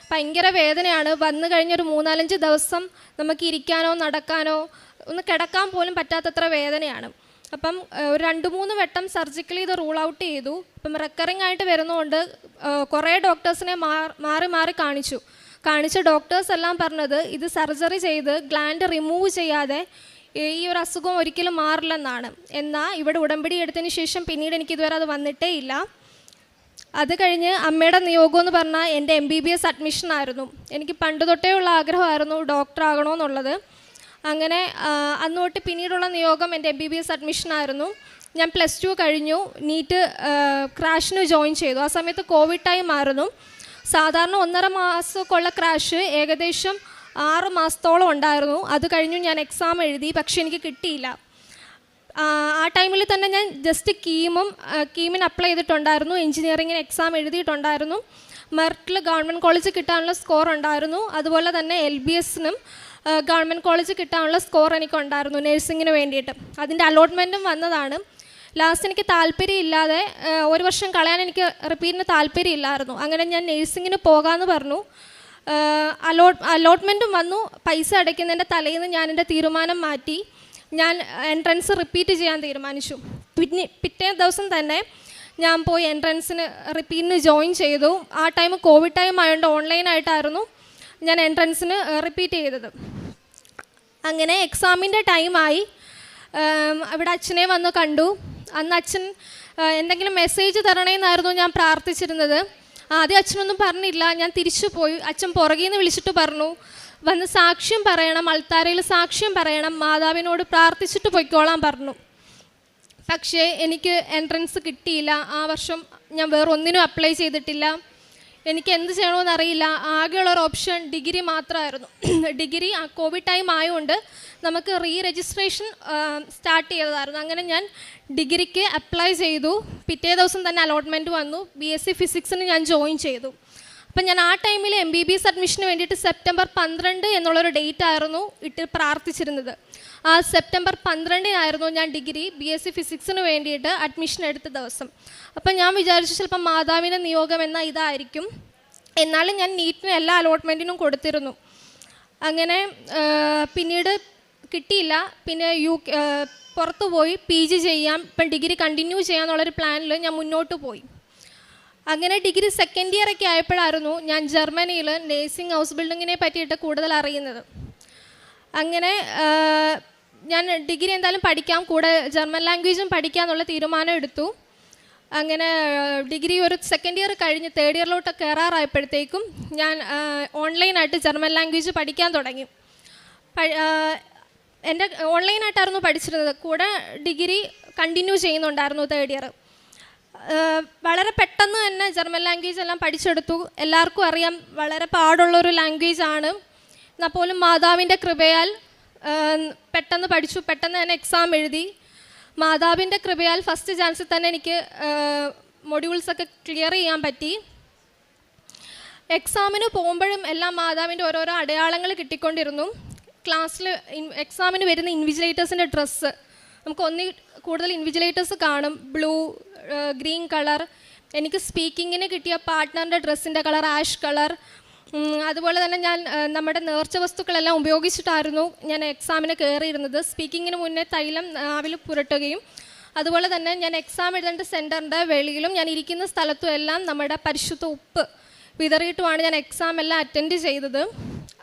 ഭയങ്കര വേദനയാണ്. വന്നു കഴിഞ്ഞൊരു 3-4 ദിവസം നമുക്ക് ഇരിക്കാനോ നടക്കാനോ ഒന്ന് കിടക്കാൻ പോലും പറ്റാത്തത്ര വേദനയാണ്. അപ്പം ഒരു 2-3 വട്ടം സർജിക്കലി ഇത് റൂൾ ഔട്ട് ചെയ്തു. അപ്പം റെക്കറിങ് ആയിട്ട് വരുന്നതുകൊണ്ട് കുറേ ഡോക്ടേഴ്സിനെ മാറി കാണിച്ച ഡോക്ടേഴ്സ് എല്ലാം പറഞ്ഞത് ഇത് സർജറി ചെയ്ത് ഗ്ലാൻഡ് റിമൂവ് ചെയ്യാതെ ഈ ഒരു അസുഖം ഒരിക്കലും മാറില്ലെന്നാണ്. എന്നാൽ ഇവിടെ ഉടമ്പടി എടുത്തതിന് ശേഷം പിന്നീട് എനിക്ക് ഇതുവരെ അത് വന്നിട്ടേ ഇല്ല. അത് കഴിഞ്ഞ് അമ്മയുടെ നിയോഗം എന്ന് പറഞ്ഞാൽ എൻ്റെ MBBS അഡ്മിഷനായിരുന്നു. എനിക്ക് പണ്ട് തൊട്ടേ ഉള്ള ആഗ്രഹമായിരുന്നു ഡോക്ടർ ആകണമെന്നുള്ളത്. അങ്ങനെ അന്ന് തൊട്ട് പിന്നീടുള്ള നിയോഗം എൻ്റെ MBBS അഡ്മിഷനായിരുന്നു. ഞാൻ +2 കഴിഞ്ഞു, നീറ്റ് ക്രാഷിന് ജോയിൻ ചെയ്തു. ആ സമയത്ത് കോവിഡ് ടൈം ആയിരുന്നു. സാധാരണ 1.5 മാസമൊക്കെയുള്ള ക്രാഷ് ഏകദേശം 6 മാസത്തോളം ഉണ്ടായിരുന്നു. അത് കഴിഞ്ഞു ഞാൻ എക്സാം എഴുതി, പക്ഷേ എനിക്ക് കിട്ടിയില്ല. ആ ടൈമിൽ തന്നെ ഞാൻ ജസ്റ്റ് കീമിന് അപ്ലൈ ചെയ്തിട്ടുണ്ടായിരുന്നു. എഞ്ചിനീയറിങ്ങിന് എക്സാം എഴുതിയിട്ടുണ്ടായിരുന്നു. മെറിറ്റിൽ ഗവൺമെൻറ് കോളേജ് കിട്ടാനുള്ള സ്കോർ ഉണ്ടായിരുന്നു. അതുപോലെ തന്നെ LBSനും ഗവൺമെൻറ് കോളേജ് കിട്ടാനുള്ള സ്കോർ എനിക്കുണ്ടായിരുന്നു നഴ്സിങ്ങിന് വേണ്ടിയിട്ട്. അതിൻ്റെ അലോട്ട്മെൻറ്റും വന്നതാണ്. ലാസ്റ്റ് എനിക്ക് താല്പര്യമില്ലാതെ 1 വർഷം കളയാൻ എനിക്ക് റിപ്പീറ്റിന് താല്പര്യമില്ലായിരുന്നു. അങ്ങനെ ഞാൻ നഴ്സിങ്ങിന് പോകാമെന്ന് പറഞ്ഞു. അലോട്ട്മെൻറ്റും വന്നു. പൈസ അടയ്ക്കുന്നതിൻ്റെ തലേന്ന് ഞാൻ എൻ്റെ തീരുമാനം മാറ്റി. ഞാൻ എൻട്രൻസ് റിപ്പീറ്റ് ചെയ്യാൻ തീരുമാനിച്ചു. പിറ്റേ ദിവസം തന്നെ ഞാൻ പോയി എൻട്രൻസിന് റിപ്പീറ്റിന് ജോയിൻ ചെയ്തു. ആ ടൈം കോവിഡ് ടൈം ആയതുകൊണ്ട് ഓൺലൈനായിട്ടായിരുന്നു ഞാൻ എൻട്രൻസിന് റിപ്പീറ്റ് ചെയ്തത്. അങ്ങനെ എക്സാമിൻ്റെ ടൈമായി. ഇവിടെ അച്ഛനെ വന്ന് കണ്ടു. അന്ന് അച്ഛൻ എന്തെങ്കിലും മെസ്സേജ് തരണേന്നായിരുന്നു ഞാൻ പ്രാർത്ഥിച്ചിരുന്നത്. ആദ്യം അച്ഛനൊന്നും പറഞ്ഞില്ല. ഞാൻ തിരിച്ചു പോയി. അച്ഛൻ പുറകിൽ നിന്ന് വിളിച്ചിട്ട് പറഞ്ഞു, വന്ന് സാക്ഷ്യം പറയണം, അൾത്താരയിൽ സാക്ഷ്യം പറയണം, മാതാവിനോട് പ്രാർത്ഥിച്ചിട്ട് പൊയ്ക്കോളാൻ പറഞ്ഞു. പക്ഷേ എനിക്ക് എൻട്രൻസ് കിട്ടിയില്ല. ആ വർഷം ഞാൻ വേറൊന്നിനും അപ്ലൈ ചെയ്തിട്ടില്ല. എനിക്ക് എന്ത് ചെയ്യണമെന്ന് അറിയില്ല. ആകെയുള്ളൊരു ഓപ്ഷൻ ഡിഗ്രി മാത്രമായിരുന്നു. ഡിഗ്രി കോവിഡ് ടൈം ആയതുകൊണ്ട് നമുക്ക് രജിസ്ട്രേഷൻ സ്റ്റാർട്ട് ചെയ്തതായിരുന്നു. അങ്ങനെ ഞാൻ ഡിഗ്രിക്ക് അപ്ലൈ ചെയ്തു. പിറ്റേ ദിവസം തന്നെ അലോട്ട്മെൻറ്റ് വന്നു. BSc ഫിസിക്സിന് ഞാൻ ജോയിൻ ചെയ്തു. അപ്പം ഞാൻ ആ ടൈമിൽ MBBS അഡ്മിഷന് വേണ്ടിയിട്ട് സെപ്റ്റംബർ 12 എന്നുള്ളൊരു ഡേറ്റ് ആയിരുന്നു ഇട്ട് പ്രാർത്ഥിച്ചിരുന്നത്. ആ സെപ്റ്റംബർ 12 ഞാൻ ഡിഗ്രി BSc ഫിസിക്സിന് വേണ്ടിയിട്ട് അഡ്മിഷൻ എടുത്ത ദിവസം. അപ്പം ഞാൻ വിചാരിച്ചു ചിലപ്പോൾ മാതാവിൻ്റെ നിയോഗം എന്നാൽ ഇതായിരിക്കും. എന്നാലും ഞാൻ നീറ്റിന് എല്ലാ അലോട്ട്മെൻറ്റിനും കൊടുത്തിരുന്നു. അങ്ങനെ പിന്നീട് കിട്ടിയില്ല. പിന്നെ പുറത്തു പോയി PG ചെയ്യാം, ഇപ്പം ഡിഗ്രി കണ്ടിന്യൂ ചെയ്യാമെന്നുള്ളൊരു പ്ലാനിൽ ഞാൻ മുന്നോട്ട് പോയി. അങ്ങനെ ഡിഗ്രി സെക്കൻഡ് ഇയർ ഒക്കെ ആയപ്പോഴായിരുന്നു ഞാൻ ജർമ്മനിയിൽ നേഴ്സിംഗ് ഹൗസ് ബിൽഡിങ്ങിനെ പറ്റിയിട്ട് കൂടുതൽ അറിയുന്നത്. അങ്ങനെ ഞാൻ ഡിഗ്രി എന്തായാലും പഠിക്കാം, കൂടെ ജർമ്മൻ ലാംഗ്വേജും പഠിക്കാമെന്നുള്ള തീരുമാനം എടുത്തു. അങ്ങനെ ഡിഗ്രി ഒരു സെക്കൻഡ് ഇയർ കഴിഞ്ഞ് തേർഡ് ഇയറിലോട്ട് കയറാറായപ്പോഴത്തേക്കും ഞാൻ ഓൺലൈനായിട്ട് ജർമ്മൻ ലാംഗ്വേജ് പഠിക്കാൻ തുടങ്ങി. എൻ്റെ ഓൺലൈനായിട്ടായിരുന്നു പഠിച്ചിരുന്നത്. കൂടെ ഡിഗ്രി കണ്ടിന്യൂ ചെയ്യുന്നുണ്ടായിരുന്നു തേർഡ് ഇയർ. വളരെ പെട്ടെന്ന് തന്നെ ജർമ്മൻ ലാംഗ്വേജ് എല്ലാം പഠിച്ചെടുത്തു. എല്ലാവർക്കും അറിയാം വളരെ പാടുള്ളൊരു ലാംഗ്വേജ് ആണ്. എന്നാൽ പോലും മാതാവിൻ്റെ കൃപയാൽ പെട്ടെന്ന് പഠിച്ചു. പെട്ടെന്ന് തന്നെ എക്സാം എഴുതി. മാതാവിൻ്റെ കൃപയാൽ ഫസ്റ്റ് ചാൻസിൽ തന്നെ എനിക്ക് മൊഡ്യൂൾസൊക്കെ ക്ലിയർ ചെയ്യാൻ പറ്റി. എക്സാമിന് പോകുമ്പോഴും എല്ലാം മാതാവിൻ്റെ ഓരോരോ അടയാളങ്ങൾ കിട്ടിക്കൊണ്ടിരുന്നു. ക്ലാസ്സിൽ എക്സാമിന് വരുന്ന ഇൻവിജിലേറ്റേഴ്സിൻ്റെ ഡ്രസ്സ് നമുക്ക് കൂടുതൽ ഇൻവിജിലേറ്റേഴ്സ് കാണും, ബ്ലൂ, ഗ്രീൻ കളർ. എനിക്ക് സ്പീക്കിങ്ങിന് കിട്ടിയ പാർട്ട്ണറിൻ്റെ ഡ്രസ്സിൻ്റെ കളർ ആഷ് കളർ. അതുപോലെ തന്നെ ഞാൻ നമ്മുടെ നേർച്ച വസ്തുക്കളെല്ലാം ഉപയോഗിച്ചിട്ടായിരുന്നു ഞാൻ എക്സാമിന് കയറിയിരുന്നത്. സ്പീക്കിങ്ങിന് മുന്നേ തൈലം നാവിൽ പുരട്ടുകയും അതുപോലെ തന്നെ ഞാൻ എക്സാം എഴുതേണ്ട സെൻറ്ററിൻ്റെ വെളിയിലും ഞാൻ ഇരിക്കുന്ന സ്ഥലത്തും എല്ലാം നമ്മുടെ പരിശുദ്ധ ഉപ്പ് വിതറിയിട്ടുമാണ് ഞാൻ എക്സാം എല്ലാം അറ്റൻഡ് ചെയ്തത്.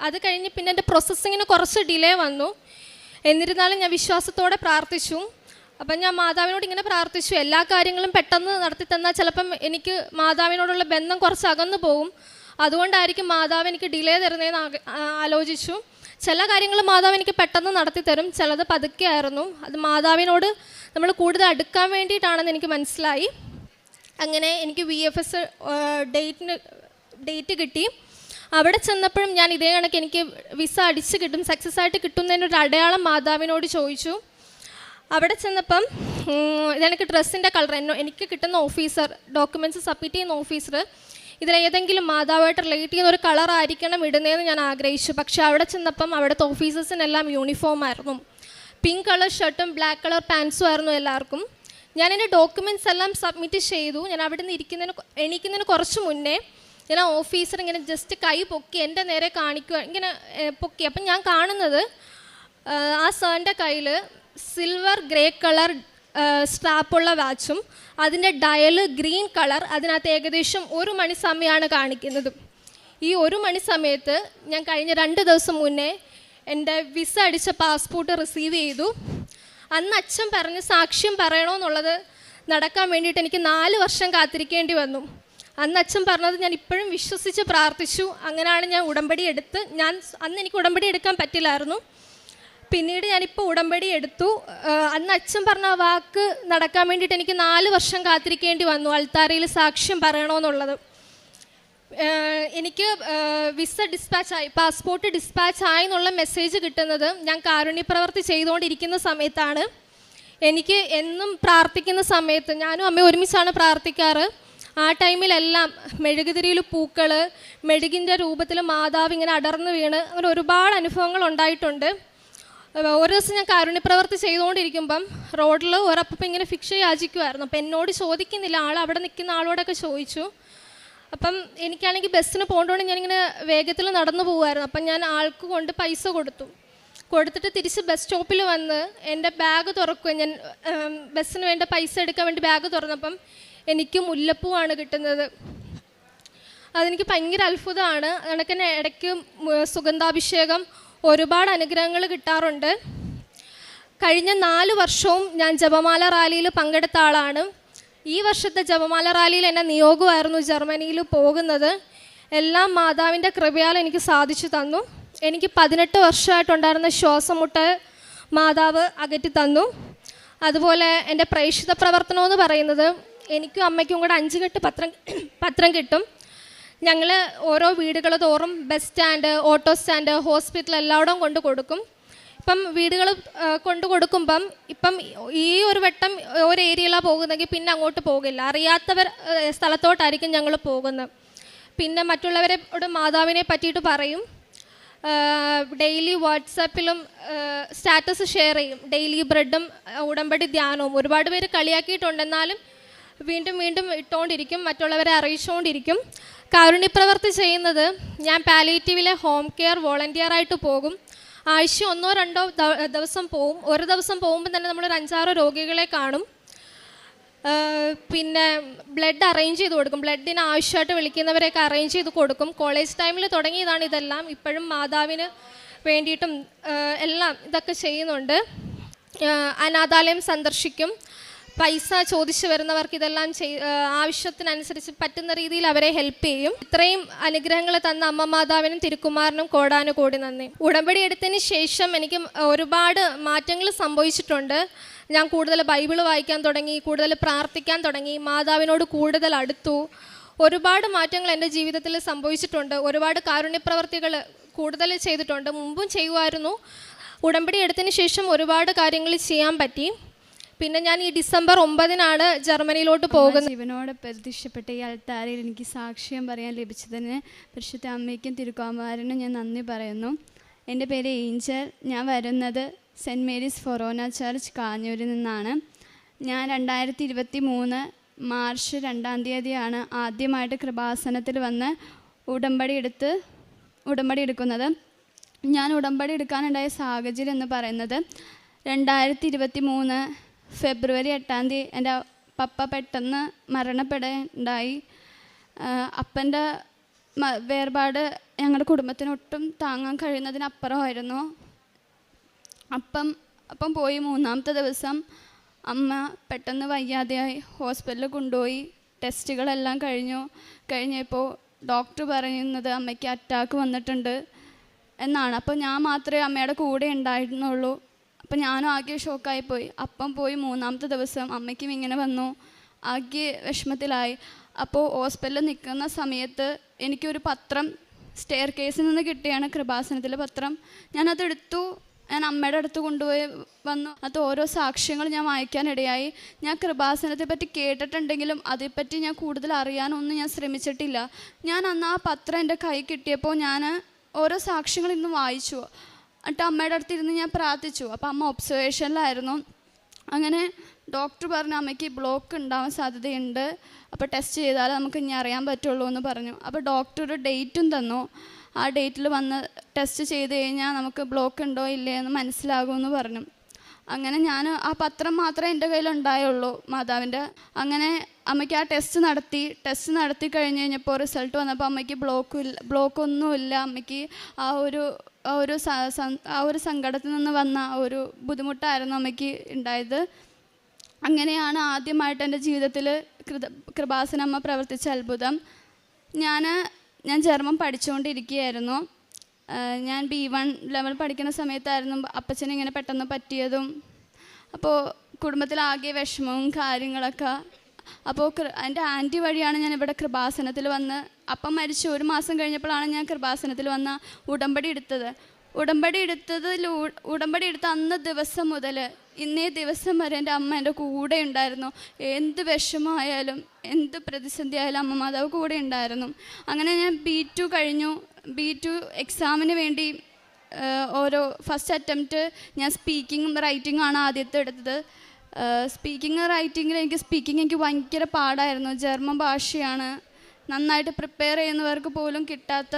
അത് കഴിഞ്ഞ് പിന്നെ എൻ്റെ പ്രോസസ്സിങ്ങിന് കുറച്ച് ഡിലേ വന്നു. എന്നിരുന്നാലും ഞാൻ വിശ്വാസത്തോടെ പ്രാർത്ഥിച്ചു. അപ്പം ഞാൻ മാതാവിനോട് ഇങ്ങനെ പ്രാർത്ഥിച്ചു, എല്ലാ കാര്യങ്ങളും പെട്ടെന്ന് നടത്തി തന്നാൽ ചിലപ്പം എനിക്ക് മാതാവിനോടുള്ള ബന്ധം കുറച്ച് അകന്നു പോകും. അതുകൊണ്ടായിരിക്കും മാതാവ് എനിക്ക് ഡിലേ തരുന്നതെന്ന് ആലോചിച്ചു. ചില കാര്യങ്ങൾ മാതാവ് എനിക്ക് പെട്ടെന്ന് നടത്തി തരും, ചിലത് പതുക്കെ ആയിരുന്നു. അത് മാതാവിനോട് നമ്മൾ കൂടുതൽ അടുക്കാൻ വേണ്ടിയിട്ടാണെന്ന് എനിക്ക് മനസ്സിലായി. അങ്ങനെ എനിക്ക് VFS ഡേറ്റ് കിട്ടി. അവിടെ ചെന്നപ്പോഴും ഞാൻ ഇതേ കണക്ക് എനിക്ക് വിസ അടിച്ച് കിട്ടും, സക്സസ് ആയിട്ട് കിട്ടുന്നതിനൊരു അടയാളം മാതാവിനോട് ചോദിച്ചു. അവിടെ ചെന്നപ്പം ഇതെനിക്ക് ഡ്രസ്സിൻ്റെ കളർ എനിക്ക് കിട്ടുന്ന ഓഫീസർ, ഡോക്യുമെൻറ്റ്സ് സബ്മിറ്റ് ചെയ്യുന്ന ഓഫീസർ ഇതിലേതെങ്കിലും മാതാവായിട്ട് റിലേറ്റ് ചെയ്യുന്ന ഒരു കളർ ആയിരിക്കണം ഇടുന്നതെന്ന് ഞാൻ ആഗ്രഹിച്ചു. പക്ഷേ അവിടെ ചെന്നപ്പം അവിടുത്തെ ഓഫീസേഴ്സിനെല്ലാം യൂണിഫോം ആയിരുന്നു. പിങ്ക് കളർ ഷർട്ടും ബ്ലാക്ക് കളർ പാൻസും ആയിരുന്നു എല്ലാവർക്കും. ഞാൻ എൻ്റെ ഡോക്യുമെൻറ്റ്സ് എല്ലാം സബ്മിറ്റ് ചെയ്തു. ഞാൻ അവിടെ നിന്ന് എണീക്കുന്നതിന് കുറച്ച് മുന്നേ ഞാൻ ആ ഓഫീസർ ഇങ്ങനെ ജസ്റ്റ് കൈ പൊക്കി എൻ്റെ നേരെ കാണിക്കുക, ഇങ്ങനെ പൊക്കി. അപ്പം ഞാൻ കാണുന്നത് ആ സാറിൻ്റെ കയ്യിൽ സിൽവർ ഗ്രേ കളർ സ്ട്രാപ്പുള്ള വാച്ചും അതിൻ്റെ ഡയൽ ഗ്രീൻ കളർ, അതിനകത്ത് ഏകദേശം 1 മണി സമയമാണ് കാണിക്കുന്നത്. ഈ 1 മണി സമയത്ത് ഞാൻ കഴിഞ്ഞ 2 ദിവസം മുന്നേ എൻ്റെ വിസ അടിച്ച പാസ്പോർട്ട് റിസീവ് ചെയ്തു. അന്ന് അച്ഛൻ പറഞ്ഞ് സാക്ഷ്യം പറയണമെന്നുള്ളത് നടക്കാൻ വേണ്ടിയിട്ട് എനിക്ക് 4 വർഷം കാത്തിരിക്കേണ്ടി വന്നു. അന്ന് അച്ഛൻ പറഞ്ഞത് ഞാൻ ഇപ്പോഴും വിശ്വസിച്ച് പ്രാർത്ഥിച്ചു. അങ്ങനെയാണ് ഞാൻ ഉടമ്പടി എടുത്ത്, അന്ന് എനിക്ക് ഉടമ്പടി എടുക്കാൻ പറ്റില്ലായിരുന്നു. പിന്നീട് ഞാനിപ്പോൾ ഉടമ്പടി എടുത്തു. അന്ന് അച്ഛൻ പറഞ്ഞ വാക്ക് നടക്കാൻ വേണ്ടിയിട്ട് എനിക്ക് 4 വർഷം കാത്തിരിക്കേണ്ടി വന്നു, അൾത്താരയിൽ സാക്ഷ്യം പറയണമെന്നുള്ളത്. എനിക്ക് വിസ ഡിസ്പാച്ചായി, പാസ്പോർട്ട് ഡിസ്പാച്ചായി എന്നുള്ള മെസ്സേജ് കിട്ടുന്നത് ഞാൻ കാരുണ്യപ്രവർത്തി ചെയ്തുകൊണ്ടിരിക്കുന്ന സമയത്താണ്. എനിക്ക് എന്നും പ്രാർത്ഥിക്കുന്ന സമയത്ത്, ഞാനും അമ്മയും ഒരുമിച്ചാണ് പ്രാർത്ഥിക്കാറ്, ആ ടൈമിലെല്ലാം മെഴുകുതിരിയിൽ പൂക്കൾ, മെഴുകിൻ്റെ രൂപത്തിൽ മാതാവ് ഇങ്ങനെ അടർന്നു വീണ്, അങ്ങനെ ഒരുപാട് അനുഭവങ്ങൾ ഉണ്ടായിട്ടുണ്ട്. ഒരു ദിവസം ഞാൻ കാരുണ്യപ്രവർത്തി ചെയ്തുകൊണ്ടിരിക്കുമ്പം റോഡിൽ ഒരപ്പം ഇങ്ങനെ ഭിക്ഷ യാചിക്കുമായിരുന്നു. അപ്പം എന്നോട് ചോദിക്കുന്നില്ല, അവിടെ നിൽക്കുന്ന ആളോടൊക്കെ ചോദിച്ചു. അപ്പം എനിക്കാണെങ്കിൽ ബസ്സിന് പോകേണ്ടതുകൊണ്ട് ഞാനിങ്ങനെ വേഗത്തിൽ നടന്നു പോകുമായിരുന്നു. അപ്പം ഞാൻ ആൾക്ക് കൊണ്ട് പൈസ കൊടുത്തിട്ട് തിരിച്ച് ബസ് സ്റ്റോപ്പിൽ വന്ന് എൻ്റെ ബാഗ് തുറക്കുക, ഞാൻ ബസ്സിന് വേണ്ട പൈസ എടുക്കാൻ വേണ്ടി ബാഗ് തുറന്നപ്പം എനിക്ക് മുല്ലപ്പൂവാണ് കിട്ടുന്നത്. അതെനിക്ക് ഭയങ്കര അത്ഭുതമാണ്. കണക്ക് തന്നെ ഇടയ്ക്ക് സുഗന്ധാഭിഷേകം, ഒരുപാട് അനുഗ്രഹങ്ങൾ കിട്ടാറുണ്ട്. കഴിഞ്ഞ 4 വർഷവും ഞാൻ ജപമാല റാലിയിൽ പങ്കെടുത്ത ആളാണ്. ഈ വർഷത്തെ ജപമാല റാലിയിൽ എന്നെ നിയോഗമായിരുന്നു ജർമ്മനിയിൽ പോകുന്നത്. എല്ലാം മാതാവിൻ്റെ കൃപയാൽ എനിക്ക് സാധിച്ചു തന്നു. എനിക്ക് 18 വർഷമായിട്ടുണ്ടായിരുന്ന ശ്വാസമുട്ട് മാതാവ് അകറ്റി തന്നു. അതുപോലെ എൻ്റെ പ്രേക്ഷിത പ്രവർത്തനം എന്ന് പറയുന്നത്, എനിക്കും അമ്മയ്ക്കും കൂടെ 5 കെട്ട് പത്രം കിട്ടും. ഞങ്ങൾ ഓരോ വീടുകൾ തോറും bus stand, auto stand, hospital എല്ലായിടവും കൊണ്ട് കൊടുക്കും. ഇപ്പം വീടുകൾ കൊണ്ട് കൊടുക്കുമ്പം ഇപ്പം ഈ ഒരു വട്ടം ഒരു ഏരിയയിലാണ് പോകുന്നതെങ്കിൽ പിന്നെ അങ്ങോട്ട് പോകില്ല, അറിയാത്തവർ സ്ഥലത്തോട്ടായിരിക്കും ഞങ്ങൾ പോകുന്നത്. പിന്നെ മറ്റുള്ളവരോട് മാതാവിനെ പറ്റിയിട്ട് പറയും. ഡെയിലി വാട്സാപ്പിലും സ്റ്റാറ്റസ് ഷെയർ ചെയ്യും. ഡെയിലി ബ്രെഡും ഉടമ്പടി ധ്യാനവും ഒരുപാട് പേര് കളിയാക്കിയിട്ടുണ്ട്, എന്നാലും വീണ്ടും വീണ്ടും ഇട്ടുകൊണ്ടിരിക്കും, മറ്റുള്ളവരെ അറിയിച്ചുകൊണ്ടിരിക്കും. കാരുണ്യപ്രവർത്തി ചെയ്യുന്നത്, ഞാൻ പാലിയേറ്റീവിലെ ഹോം കെയർ വോളണ്ടിയറായിട്ട് പോകും. ആഴ്ച 1-2 ദിവസം പോവും. ഒരു ദിവസം പോകുമ്പോൾ തന്നെ നമ്മളൊരു 5-6 രോഗികളെ കാണും. പിന്നെ ബ്ലഡ് അറേഞ്ച് ചെയ്ത് കൊടുക്കും. ബ്ലഡിന് ആവശ്യമായിട്ട് വിളിക്കുന്നവരെയൊക്കെ അറേഞ്ച് ചെയ്ത് കൊടുക്കും. കോളേജ് ടൈമിൽ തുടങ്ങിയതാണ് ഇതെല്ലാം. ഇപ്പോഴും മാതാവിന് വേണ്ടിയിട്ടും എല്ലാം ഇതൊക്കെ ചെയ്യുന്നുണ്ട്. അനാഥാലയം സന്ദർശിക്കും. പൈസ ചോദിച്ചു വരുന്നവർക്ക് ഇതെല്ലാം ആവശ്യത്തിനനുസരിച്ച് പറ്റുന്ന രീതിയിൽ അവരെ ഹെൽപ്പ് ചെയ്യും. ഇത്രയും അനുഗ്രഹങ്ങൾ തന്ന അമ്മ മാതാവിനും തിരുക്കുമാരനും കോടാനുകോടി നന്ദി. ഉടമ്പടി എടുത്തതിന് ശേഷം എനിക്ക് ഒരുപാട് മാറ്റങ്ങൾ സംഭവിച്ചിട്ടുണ്ട്. ഞാൻ കൂടുതൽ ബൈബിൾ വായിക്കാൻ തുടങ്ങി, കൂടുതൽ പ്രാർത്ഥിക്കാൻ തുടങ്ങി, മാതാവിനോട് കൂടുതൽ അടുത്തു. ഒരുപാട് മാറ്റങ്ങൾ എൻ്റെ ജീവിതത്തിൽ സംഭവിച്ചിട്ടുണ്ട്. ഒരുപാട് കാരുണ്യപ്രവർത്തികൾ കൂടുതൽ ചെയ്തിട്ടുണ്ട്. മുമ്പും ചെയ്യുമായിരുന്നു. ഉടമ്പടി എടുത്തതിന് ശേഷം ഒരുപാട് കാര്യങ്ങൾ ചെയ്യാൻ പറ്റി. പിന്നെ ഞാൻ ഈ ഡിസംബർ 9-നാണ് ജർമ്മനിയിലോട്ട് പോകുന്നത്. ജീവനോടെ പ്രത്യക്ഷപ്പെട്ട ഈ അൾത്താരയിൽ എനിക്ക് സാക്ഷ്യം പറയാൻ ലഭിച്ചതിന് പരിശുദ്ധ അമ്മയ്ക്കും തിരുക്കുമാരനും ഞാൻ നന്ദി പറയുന്നു. എൻ്റെ പേര് ഏഞ്ചൽ. ഞാൻ വരുന്നത് സെൻറ്റ് മേരീസ് ഫൊറോന ചർച്ച് കാഞ്ഞൂരിൽ നിന്നാണ്. ഞാൻ 2023 മാർച്ച് 2-ാം തീയതിയാണ് ആദ്യമായിട്ട് കൃപാസനത്തിൽ വന്ന് ഉടമ്പടി എടുക്കുന്നത്. ഞാൻ ഉടമ്പടി എടുക്കാനുണ്ടായ സാഹചര്യം എന്ന് പറയുന്നത്, 2023 ഫെബ്രുവരി 8-ാം തീയതി എൻ്റെ പപ്പ പെട്ടെന്ന് മരണപ്പെടുകയുണ്ടായി. അപ്പൻ്റെ വേർപാട് ഞങ്ങളുടെ കുടുംബത്തിനൊട്ടും താങ്ങാൻ കഴിയുന്നതിനപ്പുറമായിരുന്നു. അപ്പം പോയി 3-ാമത്തെ ദിവസം അമ്മ പെട്ടെന്ന് വയ്യാതെയായി. ഹോസ്പിറ്റലിൽ കൊണ്ടുപോയി. ടെസ്റ്റുകളെല്ലാം കഴിഞ്ഞപ്പോൾ ഡോക്ടർ പറയുന്നത് അമ്മയ്ക്ക് അറ്റാക്ക് വന്നിട്ടുണ്ട് എന്നാണ്. അപ്പോൾ ഞാൻ മാത്രമേ അമ്മയുടെ കൂടെ ഉണ്ടായിരുന്നുള്ളൂ. അപ്പം ഞാനും ആകെ ഷോക്കായിപ്പോയി. അപ്പം പോയി 3-ാമത്തെ ദിവസം അമ്മയ്ക്കും ഇങ്ങനെ വന്നു. ആകെ വിഷമത്തിലായി. അപ്പോൾ ഹോസ്പിറ്റലിൽ നിൽക്കുന്ന സമയത്ത് എനിക്കൊരു പത്രം സ്റ്റെയർ കേസിൽ നിന്ന് കിട്ടിയാണ്, കൃപാസനത്തിലെ പത്രം. ഞാനതെടുത്തു. ഞാൻ അമ്മയുടെ അടുത്ത് കൊണ്ടുപോയി വന്നു. അത് ഓരോ സാക്ഷ്യങ്ങൾ ഞാൻ വായിക്കാനിടയായി. ഞാൻ കൃപാസനത്തെ പറ്റി കേട്ടിട്ടുണ്ടെങ്കിലും അതേപ്പറ്റി ഞാൻ കൂടുതൽ അറിയാനൊന്നും ഞാൻ ശ്രമിച്ചിട്ടില്ല. ഞാൻ അന്ന് ആ പത്രം എൻ്റെ കൈ കിട്ടിയപ്പോൾ ഞാൻ ഓരോ സാക്ഷ്യങ്ങൾ ഇന്ന് വായിച്ചു. എന്നിട്ട് അമ്മയുടെ അടുത്തിരുന്ന് ഞാൻ പ്രാർത്ഥിച്ചു. അപ്പോൾ അമ്മ ഒബ്സർവേഷനിലായിരുന്നു. അങ്ങനെ ഡോക്ടർ പറഞ്ഞു അമ്മയ്ക്ക് ബ്ലോക്ക് ഉണ്ടാവാൻ സാധ്യതയുണ്ട്, അപ്പോൾ ടെസ്റ്റ് ചെയ്താലേ നമുക്ക് ഇനി അറിയാൻ പറ്റുള്ളൂ എന്ന് പറഞ്ഞു. അപ്പോൾ ഡോക്ടർ ഒരു ഡേറ്റും തന്നു. ആ ഡേറ്റിൽ വന്ന് ടെസ്റ്റ് ചെയ്ത് കഴിഞ്ഞാൽ നമുക്ക് ബ്ലോക്ക് ഉണ്ടോ ഇല്ലേ എന്ന് മനസ്സിലാകുമെന്ന് പറഞ്ഞു. അങ്ങനെ ഞാൻ ആ പത്രം മാത്രമേ എൻ്റെ കയ്യിലുണ്ടായുള്ളൂ മാതാവിൻ്റെ. അങ്ങനെ അമ്മയ്ക്ക് ആ ടെസ്റ്റ് നടത്തി കഴിഞ്ഞപ്പോൾ റിസൾട്ട് വന്നപ്പോൾ അമ്മയ്ക്ക് ബ്ലോക്കൊന്നുമില്ല. അമ്മയ്ക്ക് ആ ഒരു സങ്കടത്തിൽ നിന്ന് വന്ന ഒരു ബുദ്ധിമുട്ടായിരുന്നു അമ്മയ്ക്ക് ഉണ്ടായത്. അങ്ങനെയാണ് ആദ്യമായിട്ട് എൻ്റെ ജീവിതത്തിൽ കൃപാസനമ്മ പ്രവർത്തിച്ച അത്ഭുതം. ഞാൻ ജർമ്മൻ പഠിച്ചുകൊണ്ടിരിക്കുകയായിരുന്നു. ഞാൻ B1 ലെവൽ പഠിക്കുന്ന സമയത്തായിരുന്നു അപ്പച്ചന് ഇങ്ങനെ പെട്ടെന്ന് പറ്റിയതും. അപ്പോൾ കുടുംബത്തിലാകെ വിഷമവും കാര്യങ്ങളൊക്കെ. അപ്പോൾ എൻ്റെ ആൻറ്റി വഴിയാണ് ഞാൻ ഇവിടെ കൃപാസനത്തിൽ വന്ന്, അപ്പം മരിച്ചു 1 മാസം കഴിഞ്ഞപ്പോഴാണ് ഞാൻ കൃപാസനത്തിൽ വന്ന ഉടമ്പടി എടുത്തത്. ഉടമ്പടി എടുത്ത അന്ന് ദിവസം മുതൽ ഇന്നേ ദിവസം വരെ എൻ്റെ അമ്മ എൻ്റെ കൂടെ ഉണ്ടായിരുന്നു. എന്ത് വിഷമമായാലും എന്ത് പ്രതിസന്ധി ആയാലും അമ്മ മാതാവ് കൂടെ ഉണ്ടായിരുന്നു. അങ്ങനെ ഞാൻ B2 കഴിഞ്ഞു. B2 എക്സാമിന് വേണ്ടി ഓരോ ഫസ്റ്റ് അറ്റംപ്റ്റ് ഞാൻ സ്പീക്കിങ്ങും റൈറ്റിങ്ങും ആണ് ആദ്യത്തെ എടുത്തത്. സ്പീക്കിങ് റൈറ്റിങ്ങിൽ എനിക്ക് ഭയങ്കര പാടായിരുന്നു. ജർമ്മൻ ഭാഷയാണ്, നന്നായിട്ട് പ്രിപ്പയർ ചെയ്യുന്നവർക്ക് പോലും കിട്ടാത്ത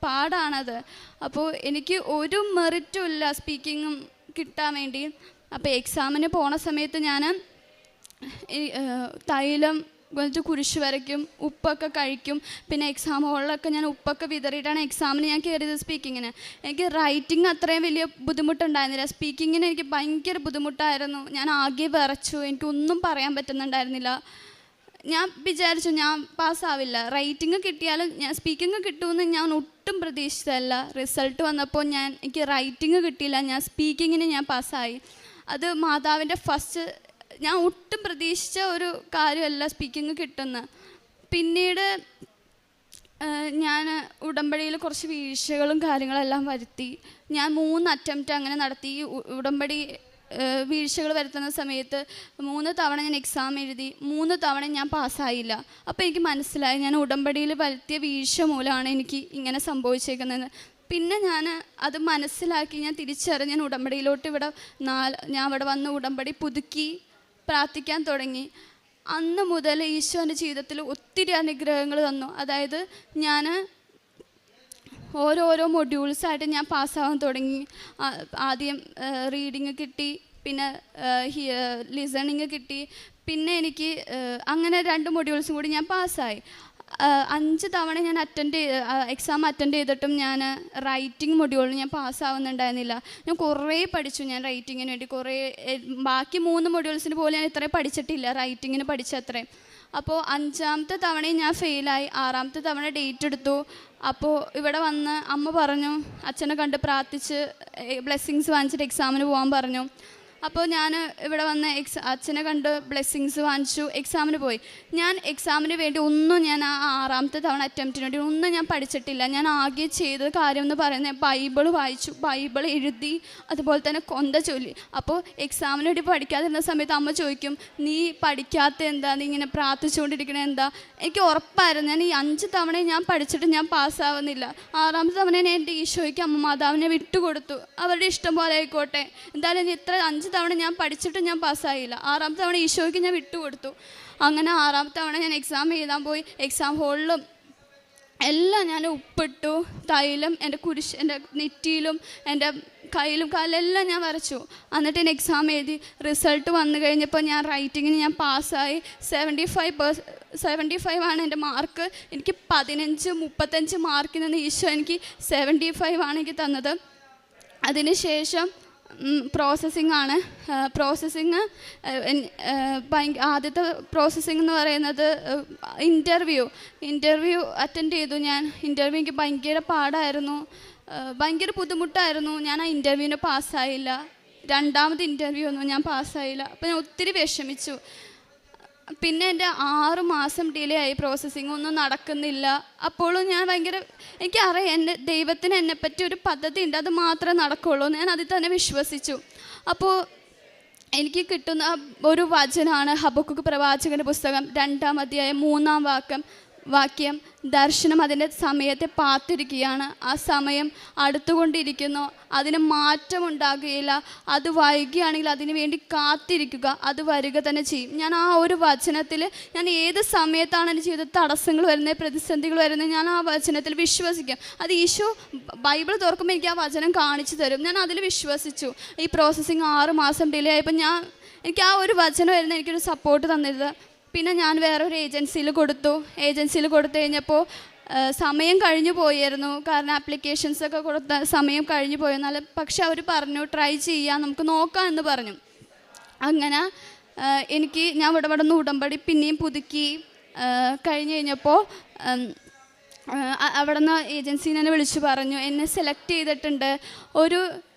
പാടാണത്. അപ്പോൾ എനിക്ക് ഒരു മെറിറ്റും ഇല്ല സ്പീക്കിങ്ങും കിട്ടാൻ വേണ്ടി. അപ്പോൾ എക്സാമിന് പോണ സമയത്ത് ഞാൻ തൈലം വെച്ച് കുരിശ് വരയ്ക്കും, ഉപ്പൊക്കെ കഴിക്കും. പിന്നെ എക്സാം ഹോളിലൊക്കെ ഞാൻ ഉപ്പൊക്കെ വിതറിയിട്ടാണ് എക്സാമിന് ഞാൻ കയറിയത്. സ്പീക്കിങ്ങിന് എനിക്ക് റൈറ്റിംഗ് അത്രയും വലിയ ബുദ്ധിമുട്ടുണ്ടായിരുന്നില്ല. സ്പീക്കിങ്ങിന് എനിക്ക് ഭയങ്കര ബുദ്ധിമുട്ടായിരുന്നു. ഞാൻ ആകെ വിറച്ചു, എനിക്കൊന്നും പറയാൻ പറ്റുന്നുണ്ടായിരുന്നില്ല. ഞാൻ വിചാരിച്ചു ഞാൻ പാസ്സാവില്ല. റൈറ്റിംഗ് കിട്ടിയാലും ഞാൻ സ്പീക്കിംഗ് കിട്ടുമെന്ന് ഞാൻ ഒട്ടും പ്രതീക്ഷിച്ചതല്ല. റിസൾട്ട് വന്നപ്പോൾ എനിക്ക് റൈറ്റിംഗ് കിട്ടിയില്ല, ഞാൻ സ്പീക്കിങ്ങിന് ഞാൻ പാസ്സായി. അത് മാതാവിൻ്റെ ഞാൻ ഒട്ടും പ്രതീക്ഷിച്ച ഒരു കാര്യമല്ല സ്പീക്കിംഗ് കിട്ടുന്നത്. പിന്നീട് ഞാൻ ഉടമ്പടിയിൽ കുറച്ച് വീഴ്ചകളും കാര്യങ്ങളെല്ലാം വരുത്തി. ഞാൻ 3 അറ്റംപ്റ്റ് അങ്ങനെ നടത്തി. ഉടമ്പടി വീഴ്ചകൾ വരുത്തുന്ന സമയത്ത് 3 തവണ ഞാൻ എക്സാം എഴുതി. 3 തവണ ഞാൻ പാസ്സായില്ല. അപ്പോൾ എനിക്ക് മനസ്സിലായി ഞാൻ ഉടമ്പടിയിൽ വരുത്തിയ വീഴ്ച മൂലമാണ് എനിക്ക് ഇങ്ങനെ സംഭവിച്ചേക്കുന്നത്. പിന്നെ ഞാൻ അത് മനസ്സിലാക്കി, ഞാൻ തിരിച്ചറിഞ്ഞ് ഞാൻ ഉടമ്പടിയിലോട്ട് ഞാൻ ഇവിടെ വന്ന് ഉടമ്പടി പുതുക്കി പ്രാർത്ഥിക്കാൻ തുടങ്ങി. അന്ന് മുതൽ ഈശോ എൻ്റെ ജീവിതത്തിൽ ഒത്തിരി അനുഗ്രഹങ്ങൾ തന്നു. അതായത് ഞാൻ ഓരോരോ മൊഡ്യൂൾസായിട്ട് ഞാൻ പാസ്സാവാൻ തുടങ്ങി. ആദ്യം റീഡിങ് കിട്ടി, പിന്നെ ലിസണിങ് കിട്ടി, പിന്നെ എനിക്ക് അങ്ങനെ 2 മൊഡ്യൂൾസും കൂടി ഞാൻ പാസ്സായി. 5 തവണ ഞാൻ എക്സാം അറ്റൻഡ് ചെയ്തിട്ടും ഞാൻ റൈറ്റിംഗ് മൊഡ്യൂളിൽ ഞാൻ പാസ്സാവുന്നുണ്ടായിരുന്നില്ല. ഞാൻ കുറേ പഠിച്ചു. ഞാൻ റൈറ്റിങ്ങിന് വേണ്ടി ബാക്കി 3 മൊഡ്യൂൾസിന് പോലും ഞാൻ ഇത്രയും പഠിച്ചിട്ടില്ല, റൈറ്റിങ്ങിന് പഠിച്ച അത്രയും. അപ്പോൾ 5ാമത്തെ തവണയും ഞാൻ ഫെയിലായി. 6ാമത്തെ തവണ ഡേറ്റ് എടുത്തു. അപ്പോൾ ഇവിടെ വന്ന് അമ്മ പറഞ്ഞു, അച്ഛനെ കണ്ട് പ്രാർത്ഥിച്ച് ബ്ലെസ്സിങ്സ് വാങ്ങിച്ചിട്ട് എക്സാമിന് പോകാൻ പറഞ്ഞു. അപ്പോൾ ഞാൻ ഇവിടെ വന്ന് അച്ഛനെ കണ്ട് ബ്ലെസ്സിങ്സ് വാങ്ങിച്ചു, എക്സാമിന് പോയി. ഞാൻ എക്സാമിന് വേണ്ടി ഞാൻ 6ാമത്തെ തവണ അറ്റംപ്റ്റിന് വേണ്ടി ഒന്നും ഞാൻ പഠിച്ചിട്ടില്ല. ഞാൻ ആകെ ചെയ്ത കാര്യം എന്ന് പറയുന്നത് ബൈബിൾ വായിച്ചു, ബൈബിൾ എഴുതി, അതുപോലെ തന്നെ കൊന്ത ചൊല്ലി. അപ്പോൾ എക്സാമിന് വേണ്ടി പഠിക്കാതിരുന്ന സമയത്ത് അമ്മ ചോദിക്കും, നീ പഠിക്കാത്ത എന്താ, നീ ഇങ്ങനെ പ്രാർത്ഥിച്ചുകൊണ്ടിരിക്കണേ എന്താ? എനിക്ക് ഉറപ്പായിരുന്നു ഞാൻ ഈ 5 തവണയും ഞാൻ പഠിച്ചിട്ട് ഞാൻ പാസ്സാവുന്നില്ല. 6ാമത്തെ തവണ ഞാൻ എൻ്റെ ഈശോയ്ക്ക് അമ്മ മാതാവിനെ വിട്ടുകൊടുത്തു. അവരുടെ ഇഷ്ടം പോലെ ആയിക്കോട്ടെ, എന്തായാലും ഇത്ര 5 തവണ ഞാൻ പഠിച്ചിട്ട് ഞാൻ പാസ്സായില്ല. 6ാമത്തെ തവണ ഈശോയ്ക്ക് ഞാൻ വിട്ടുകൊടുത്തു. അങ്ങനെ 6ാമത്തെ തവണ ഞാൻ എക്സാം എഴുതാൻ പോയി. എക്സാം ഹോളിലും എല്ലാം ഞാൻ ഉപ്പിട്ടു, തൈലം എൻ്റെ എൻ്റെ നെറ്റിയിലും എൻ്റെ കയ്യിലും കാലിലെല്ലാം ഞാൻ വരച്ചു. എന്നിട്ട് ഞാൻ എക്സാം എഴുതി. റിസൾട്ട് വന്നു കഴിഞ്ഞപ്പോൾ ഞാൻ റൈറ്റിങ്ങിന് ഞാൻ പാസ്സായി. 75 ആണ് എൻ്റെ മാർക്ക്. എനിക്ക് 35 മാർക്കിൽ നിന്ന് ഈശോ എനിക്ക് 75 ആണ് എനിക്ക് തന്നത്. അതിനുശേഷം പ്രോസസ്സിംഗ് ആണ്. ആദ്യത്തെ പ്രോസസ്സിംഗ് എന്ന് പറയുന്നത് ഇൻ്റർവ്യൂ അറ്റൻഡ് ചെയ്തു. ഞാൻ ഇൻ്റർവ്യൂ എനിക്ക് ഭയങ്കര പാടായിരുന്നു, ഭയങ്കര ബുദ്ധിമുട്ടായിരുന്നു. ഞാൻ ആ ഇൻ്റർവ്യൂവിന് പാസ്സായില്ല. 2ാമത് ഇൻ്റർവ്യൂ ഒന്നും ഞാൻ പാസ്സായില്ല. അപ്പോൾ ഞാൻ ഒത്തിരി വിഷമിച്ചു. പിന്നെ എൻ്റെ 6 മാസം ഡിലേ ആയി, പ്രോസസ്സിങ് ഒന്നും നടക്കുന്നില്ല. അപ്പോഴും ഞാൻ എനിക്കറിയാം ദൈവത്തിന് എന്നെപ്പറ്റി ഒരു പദ്ധതി ഉണ്ട്, അത് മാത്രമേ നടക്കുകയുള്ളൂ. ഞാൻ അതിൽ തന്നെ വിശ്വസിച്ചു. അപ്പോൾ എനിക്ക് കിട്ടുന്ന ഒരു വചനമാണ് ഹബക്കൂക്ക് പ്രവാചകൻ്റെ പുസ്തകം 2ാം അധ്യായം 3ാം വാക്യം. ദർശനം അതിൻ്റെ സമയത്തെ പാത്തിരിക്കുകയാണ്. ആ സമയം അടുത്തുകൊണ്ടിരിക്കുന്നു, അതിന് മാറ്റമുണ്ടാകുകയില്ല. അത് വൈകിയാണെങ്കിൽ അതിനു വേണ്ടി കാത്തിരിക്കുക, അത് വരിക തന്നെ ചെയ്യും. ഞാൻ ആ ഒരു വചനത്തിൽ ഞാൻ ഏത് സമയത്താണ് എൻ്റെ ജീവിതത്തിൽ തടസ്സങ്ങൾ വരുന്നത്, പ്രതിസന്ധികൾ വരുന്നത്, ഞാൻ ആ വചനത്തിൽ വിശ്വസിക്കാം. അത് ഈശോ ബൈബിൾ തുറക്കുമ്പോൾ എനിക്ക് ആ വചനം കാണിച്ചു തരും. ഞാൻ അതിൽ വിശ്വസിച്ചു. ഈ പ്രോസസ്സിങ് 6 മാസം ഡിലേ ആയപ്പോൾ എനിക്ക് ആ ഒരു വചനം വരുന്നത് എനിക്കൊരു സപ്പോർട്ട് തന്നിരുന്നത്. പിന്നെ ഞാൻ വേറൊരു ഏജൻസിയിൽ കൊടുത്തു കഴിഞ്ഞപ്പോൾ സമയം കഴിഞ്ഞു പോയായിരുന്നു. കാരണം ആപ്ലിക്കേഷൻസൊക്കെ കൊടുത്ത സമയം കഴിഞ്ഞു പോയെന്നാൽ, പക്ഷെ അവർ പറഞ്ഞു ട്രൈ ചെയ്യാം, നമുക്ക് നോക്കാം എന്ന് പറഞ്ഞു. അങ്ങനെ ഞാൻ ഇവിടെ നിന്ന് ഉടമ്പടി പിന്നെയും പുതുക്കി കഴിഞ്ഞ് കഴിഞ്ഞപ്പോൾ അവിടെ നിന്ന് ഏജൻസിനെ എന്നെ വിളിച്ചു പറഞ്ഞു എന്നെ സെലക്ട് ചെയ്തിട്ടുണ്ട്.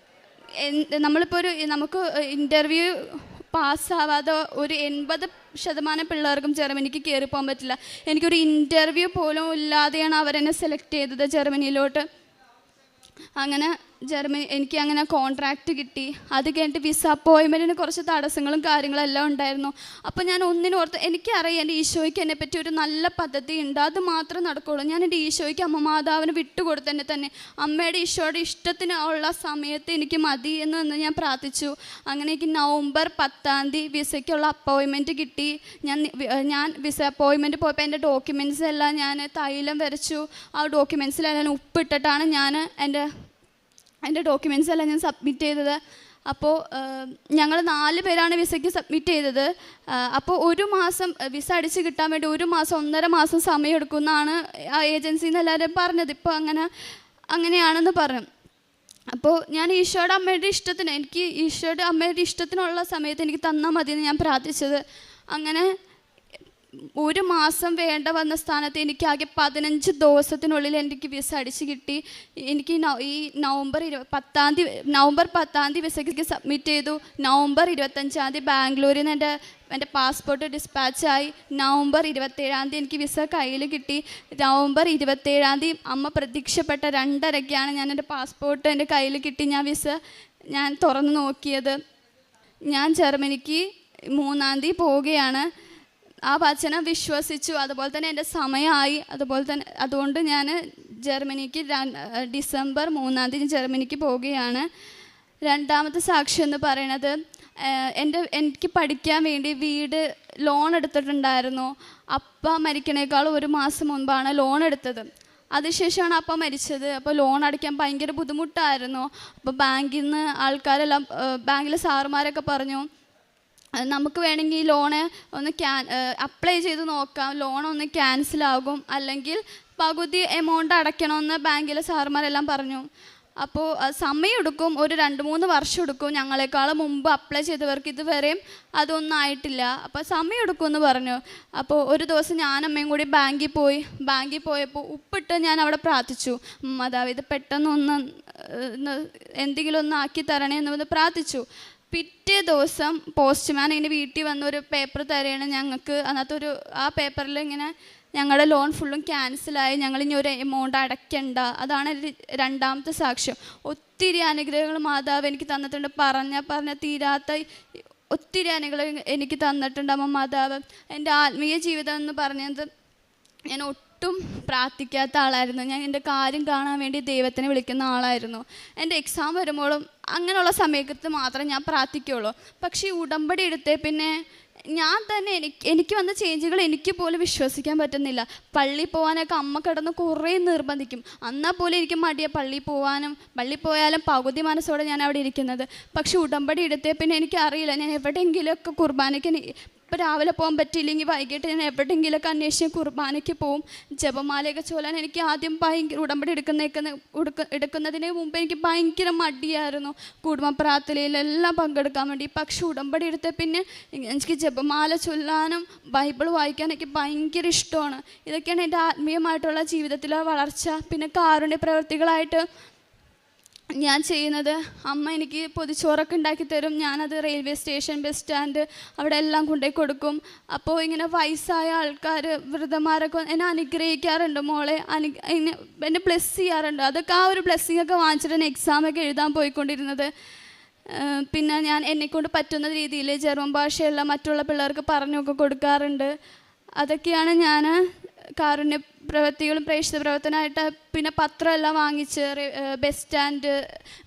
നമ്മളിപ്പോൾ നമുക്ക് ഇൻ്റർവ്യൂ പാസ്സാവാതെ ഒരു 80% പിള്ളേർക്കും ജർമ്മനിക്ക് കയറി പോകാൻ പറ്റില്ല. എനിക്കൊരു ഇൻ്റർവ്യൂ പോലും ഇല്ലാതെയാണ് അവരെന്നെ സെലക്ട് ചെയ്തത് ജർമ്മനിയിലോട്ട്. അങ്ങനെ എനിക്ക് അങ്ങനെ കോൺട്രാക്റ്റ് കിട്ടി. അത് കഴിഞ്ഞിട്ട് വിസ അപ്പോയിൻമെൻറ്റിന് കുറച്ച് തടസ്സങ്ങളും കാര്യങ്ങളും എല്ലാം ഉണ്ടായിരുന്നു. അപ്പോൾ ഞാൻ ഒന്നിനോർത്ത് എനിക്കറിയാം എൻ്റെ ഈശോയ്ക്ക് എന്നെ പറ്റി ഒരു നല്ല പദ്ധതി ഉണ്ട്, അത് മാത്രം നടക്കുകയുള്ളൂ. ഞാൻ എൻ്റെ ഈശോയ്ക്ക് അമ്മ മാതാവിന് വിട്ടുകൊടുത്ത് തന്നെ അമ്മയുടെ ഈശോയുടെ ഇഷ്ടത്തിന് ഉള്ള സമയത്ത് എനിക്ക് മതി എന്ന് ഞാൻ പ്രാർത്ഥിച്ചു. അങ്ങനെ എനിക്ക് നവംബർ 10 വിസയ്ക്കുള്ള അപ്പോയിൻമെൻറ്റ് കിട്ടി. ഞാൻ വിസ അപ്പോയിൻമെൻറ്റ് പോയപ്പോൾ എൻ്റെ ഡോക്യുമെൻറ്റ്സ് എല്ലാം ഞാൻ തൈലം വരച്ചു. ആ ഡോക്യുമെൻറ്റ്സിലെല്ലാം ഞാൻ ഉപ്പിട്ടിട്ടാണ് ഞാൻ എൻ്റെ ഡോക്യുമെൻറ്റ്സ് എല്ലാം ഞാൻ സബ്മിറ്റ് ചെയ്തത്. അപ്പോൾ ഞങ്ങൾ 4 പേരാണ് വിസയ്ക്ക് സബ്മിറ്റ് ചെയ്തത്. അപ്പോൾ 1 മാസം വിസ അടിച്ച് കിട്ടാൻ വേണ്ടി 1 മാസം 1.5 മാസം സമയം എടുക്കുമെന്നാണ് ആ ഏജൻസിയിൽ നിന്ന് എല്ലാവരും പറഞ്ഞത്. ഇപ്പോൾ അങ്ങനെയാണെന്ന് പറഞ്ഞു. അപ്പോൾ ഞാൻ ഈശോയുടെ അമ്മയുടെ ഇഷ്ടത്തിന് ഈശോയുടെ അമ്മയുടെ ഇഷ്ടത്തിനുള്ള സമയത്ത് എനിക്ക് തന്നാൽ മതിയെന്ന് ഞാൻ പ്രാർത്ഥിച്ചത്. അങ്ങനെ 1 മാസം വേണ്ട വന്ന സ്ഥാനത്ത് എനിക്കാകെ 15 ദിവസത്തിനുള്ളിൽ എനിക്ക് വിസ അടിച്ച് കിട്ടി. എനിക്ക് ഈ നവംബർ 10 വിസയ്ക്ക് സബ്മിറ്റ് ചെയ്തു. നവംബർ 25 ബാംഗ്ലൂരിൽ നിന്ന് എൻ്റെ പാസ്പോർട്ട് ഡിസ്പാച്ചായി. നവംബർ 27 എനിക്ക് വിസ കയ്യിൽ കിട്ടി. നവംബർ 27 അമ്മ പ്രത്യക്ഷപ്പെട്ട 2:30-ക്കാണ് ഞാൻ എൻ്റെ പാസ്പോർട്ട് എൻ്റെ കയ്യിൽ കിട്ടി. ഞാൻ തുറന്നു നോക്കിയത്. ഞാൻ ജർമ്മനിക്ക് 3 പോവുകയാണ്. ആ വചനം വിശ്വസിച്ചു. അതുപോലെ തന്നെ എൻ്റെ സമയമായി. അതുകൊണ്ട് ഞാൻ ജർമ്മനിക്ക് ഡിസംബർ 3 ജർമ്മനിക്ക് പോവുകയാണ്. രണ്ടാമത്തെ സാക്ഷ്യം എന്ന് പറയുന്നത് എനിക്ക് പഠിക്കാൻ വേണ്ടി വീട് ലോൺ എടുത്തിട്ടുണ്ടായിരുന്നു. അപ്പ മരിക്കണേക്കാൾ 1 മാസം മുൻപാണ് ലോൺ എടുത്തത്. അതിനുശേഷമാണ് അപ്പം മരിച്ചത്. അപ്പോൾ ലോൺ അടയ്ക്കാൻ ഭയങ്കര ബുദ്ധിമുട്ടായിരുന്നു. അപ്പോൾ ബാങ്കിൽ നിന്ന് ആൾക്കാരെല്ലാം ബാങ്കിലെ സാറുമാരൊക്കെ പറഞ്ഞു നമുക്ക് വേണമെങ്കിൽ ഈ ലോണ് ഒന്ന് അപ്ലൈ ചെയ്ത് നോക്കാം, ലോൺ ഒന്ന് ക്യാൻസലാകും, അല്ലെങ്കിൽ പകുതി എമൗണ്ട് അടയ്ക്കണമെന്ന് ബാങ്കിലെ സാറുമാരെല്ലാം പറഞ്ഞു. അപ്പോൾ സമയമെടുക്കും, ഒരു 2-3 വർഷം എടുക്കും. ഞങ്ങളെക്കാൾ മുമ്പ് അപ്ലൈ ചെയ്തവർക്ക് ഇതുവരെയും അതൊന്നും ആയിട്ടില്ല. അപ്പോൾ സമയമെടുക്കുമെന്ന് പറഞ്ഞു. അപ്പോൾ ഒരു ദിവസം ഞാനമ്മയും കൂടി ബാങ്കിൽ പോയപ്പോൾ ഉപ്പിട്ട് ഞാൻ അവിടെ പ്രാർത്ഥിച്ചു. അതായത് പെട്ടെന്നൊന്ന് എന്തെങ്കിലും ഒന്ന് ആക്കി തരണേ എന്ന് പ്രാർത്ഥിച്ചു. പിറ്റേ ദിവസം പോസ്റ്റ്മാൻ ഇങ്ങനെ വീട്ടിൽ വന്ന് ഒരു പേപ്പർ തരികയാണ് ഞങ്ങൾക്ക്. അതിനകത്തൊരു ആ പേപ്പറിൽ ഇങ്ങനെ ഞങ്ങളുടെ ലോൺ ഫുള്ളും ക്യാൻസലായി, ഞങ്ങളിനി ഒരു എമൗണ്ട് അടയ്ക്കണ്ട. അതാണ് രണ്ടാമത്തെ സാക്ഷ്യം. ഒത്തിരി അനുഗ്രഹങ്ങൾ മാതാവ് എനിക്ക് തന്നിട്ടുണ്ട്. പറഞ്ഞ തീരാത്ത ഒത്തിരി അനുഗ്രഹങ്ങൾ എനിക്ക് തന്നിട്ടുണ്ട് അമ്മ മാതാവ്. എൻ്റെ ആത്മീയ ജീവിതം എന്ന് പറഞ്ഞത് ഞാൻ ഒട്ടും പ്രാർത്ഥിക്കാത്ത ആളായിരുന്നു. ഞാൻ എൻ്റെ കാര്യം കാണാൻ വേണ്ടി ദൈവത്തിനെ വിളിക്കുന്ന ആളായിരുന്നു. എൻ്റെ എക്സാം വരുമ്പോഴും അങ്ങനെയുള്ള സമയത്ത് മാത്രമേ ഞാൻ പ്രാർത്ഥിക്കുകയുള്ളൂ. പക്ഷേ ഉടമ്പടി എടുത്തേ പിന്നെ ഞാൻ തന്നെ എനിക്ക് വന്ന ചേഞ്ചുകൾ എനിക്ക് പോലും വിശ്വസിക്കാൻ പറ്റുന്നില്ല. പള്ളിയിൽ പോകാനൊക്കെ അമ്മ കിടന്ന് കുറേ നിർബന്ധിക്കും. എന്നാൽ പോലും എനിക്ക് മടിയാണ് പള്ളിയിൽ പോയാലും പകുതി മനസ്സോടെ ഞാൻ അവിടെ ഇരിക്കുന്നത്. പക്ഷെ ഉടമ്പടി എടുത്തേ പിന്നെ എനിക്കറിയില്ല, ഞാൻ എവിടെയെങ്കിലുമൊക്കെ കുർബാനയ്ക്ക് ഇപ്പോൾ രാവിലെ പോകാൻ പറ്റിയില്ലെങ്കിൽ വൈകിട്ട് ഞാൻ എവിടെയെങ്കിലുമൊക്കെ അന്വേഷിച്ച് കുർബാനയ്ക്ക് പോവും. ജപമാലയൊക്കെ ചൊല്ലാൻ എനിക്ക് ആദ്യം ഉടമ്പടി എടുക്കുന്നതിന് മുമ്പ് എനിക്ക് ഭയങ്കര മടിയായിരുന്നു കുടുംബ പ്രാർത്ഥനയിലെല്ലാം പങ്കെടുക്കാൻ വേണ്ടി. പക്ഷെ ഉടമ്പടി എടുത്ത പിന്നെ എനിക്ക് ജപമാല ചൊല്ലാനും ബൈബിൾ വായിക്കാനൊക്കെ ഭയങ്കര ഇഷ്ടമാണ്. ഇതൊക്കെയാണ് എൻ്റെ ആത്മീയമായിട്ടുള്ള ജീവിതത്തിലെ വളർച്ച. പിന്നെ കാരുണ്യ പ്രവൃത്തികളായിട്ട് ഞാൻ ചെയ്യുന്നത്, അമ്മ എനിക്ക് പൊതിച്ചോറൊക്കെ ഉണ്ടാക്കി തരും. ഞാനത് റെയിൽവേ സ്റ്റേഷൻ, ബസ് സ്റ്റാൻഡ് അവിടെ എല്ലാം കൊണ്ടുപോയി കൊടുക്കും. അപ്പോൾ ഇങ്ങനെ വയസ്സായ ആൾക്കാർ, വൃദ്ധന്മാരൊക്കെ എന്നെ അനുഗ്രഹിക്കാറുണ്ട്. മോളെ എന്നെ ബ്ലെസ് ചെയ്യാറുണ്ട്. അതൊക്കെ ആ ഒരു ബ്ലെസ്സിങ്ങൊക്കെ വാങ്ങിച്ചിട്ടാണ് എക്സാമൊക്കെ എഴുതാൻ പോയിക്കൊണ്ടിരുന്നത്. പിന്നെ ഞാൻ എന്നെക്കൊണ്ട് പറ്റുന്ന രീതിയിൽ ജർമ്മൻ ഭാഷയുള്ള മറ്റുള്ള പിള്ളേർക്ക് പറഞ്ഞൊക്കെ കൊടുക്കാറുണ്ട്. അതൊക്കെയാണ് ഞാൻ കാരുണ്യ പ്രവൃത്തികളും പ്രേക്ഷിത പ്രവർത്തനമായിട്ട്. പിന്നെ പത്രമെല്ലാം വാങ്ങിച്ച് ബസ് സ്റ്റാൻഡ്,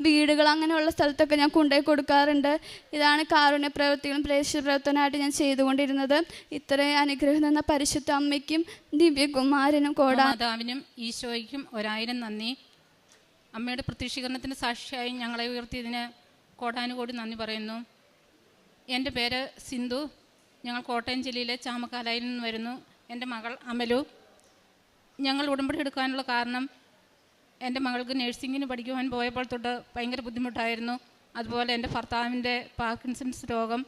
വീടുകൾ അങ്ങനെയുള്ള സ്ഥലത്തൊക്കെ ഞാൻ കൊണ്ടുപോയി കൊടുക്കാറുണ്ട്. ഇതാണ് കാരുണ്യ പ്രവൃത്തികളും പ്രേക്ഷിത പ്രവർത്തനമായിട്ട് ഞാൻ ചെയ്തുകൊണ്ടിരുന്നത്. ഇത്രയും അനുഗ്രഹം തന്ന പരിശുദ്ധ അമ്മയ്ക്കും ദിവ്യകുമാരനും മാതാവിനും ഈശോയ്ക്കും 1000 നന്ദി. അമ്മയുടെ പ്രത്യക്ഷീകരണത്തിന് സാക്ഷിയായി ഞങ്ങളെ ഉയർത്തിയതിന് കോടാനുകോടി നന്ദി പറയുന്നു. എൻ്റെ പേര് സിന്ധു. ഞങ്ങൾ കോട്ടയം ജില്ലയിലെ ചാമക്കാലയിൽ നിന്ന് വരുന്നു. എൻ്റെ മകൾ അമലു. ഞങ്ങൾ ഉടമ്പടി എടുക്കാനുള്ള കാരണം എൻ്റെ മകൾക്ക് നഴ്സിങ്ങിന് പഠിക്കുവാൻ പോയപ്പോൾ തൊട്ട് ഭയങ്കര ബുദ്ധിമുട്ടായിരുന്നു. അതുപോലെ എൻ്റെ ഭർത്താവിൻ്റെ പാർക്കിൻസൺസ് രോഗം.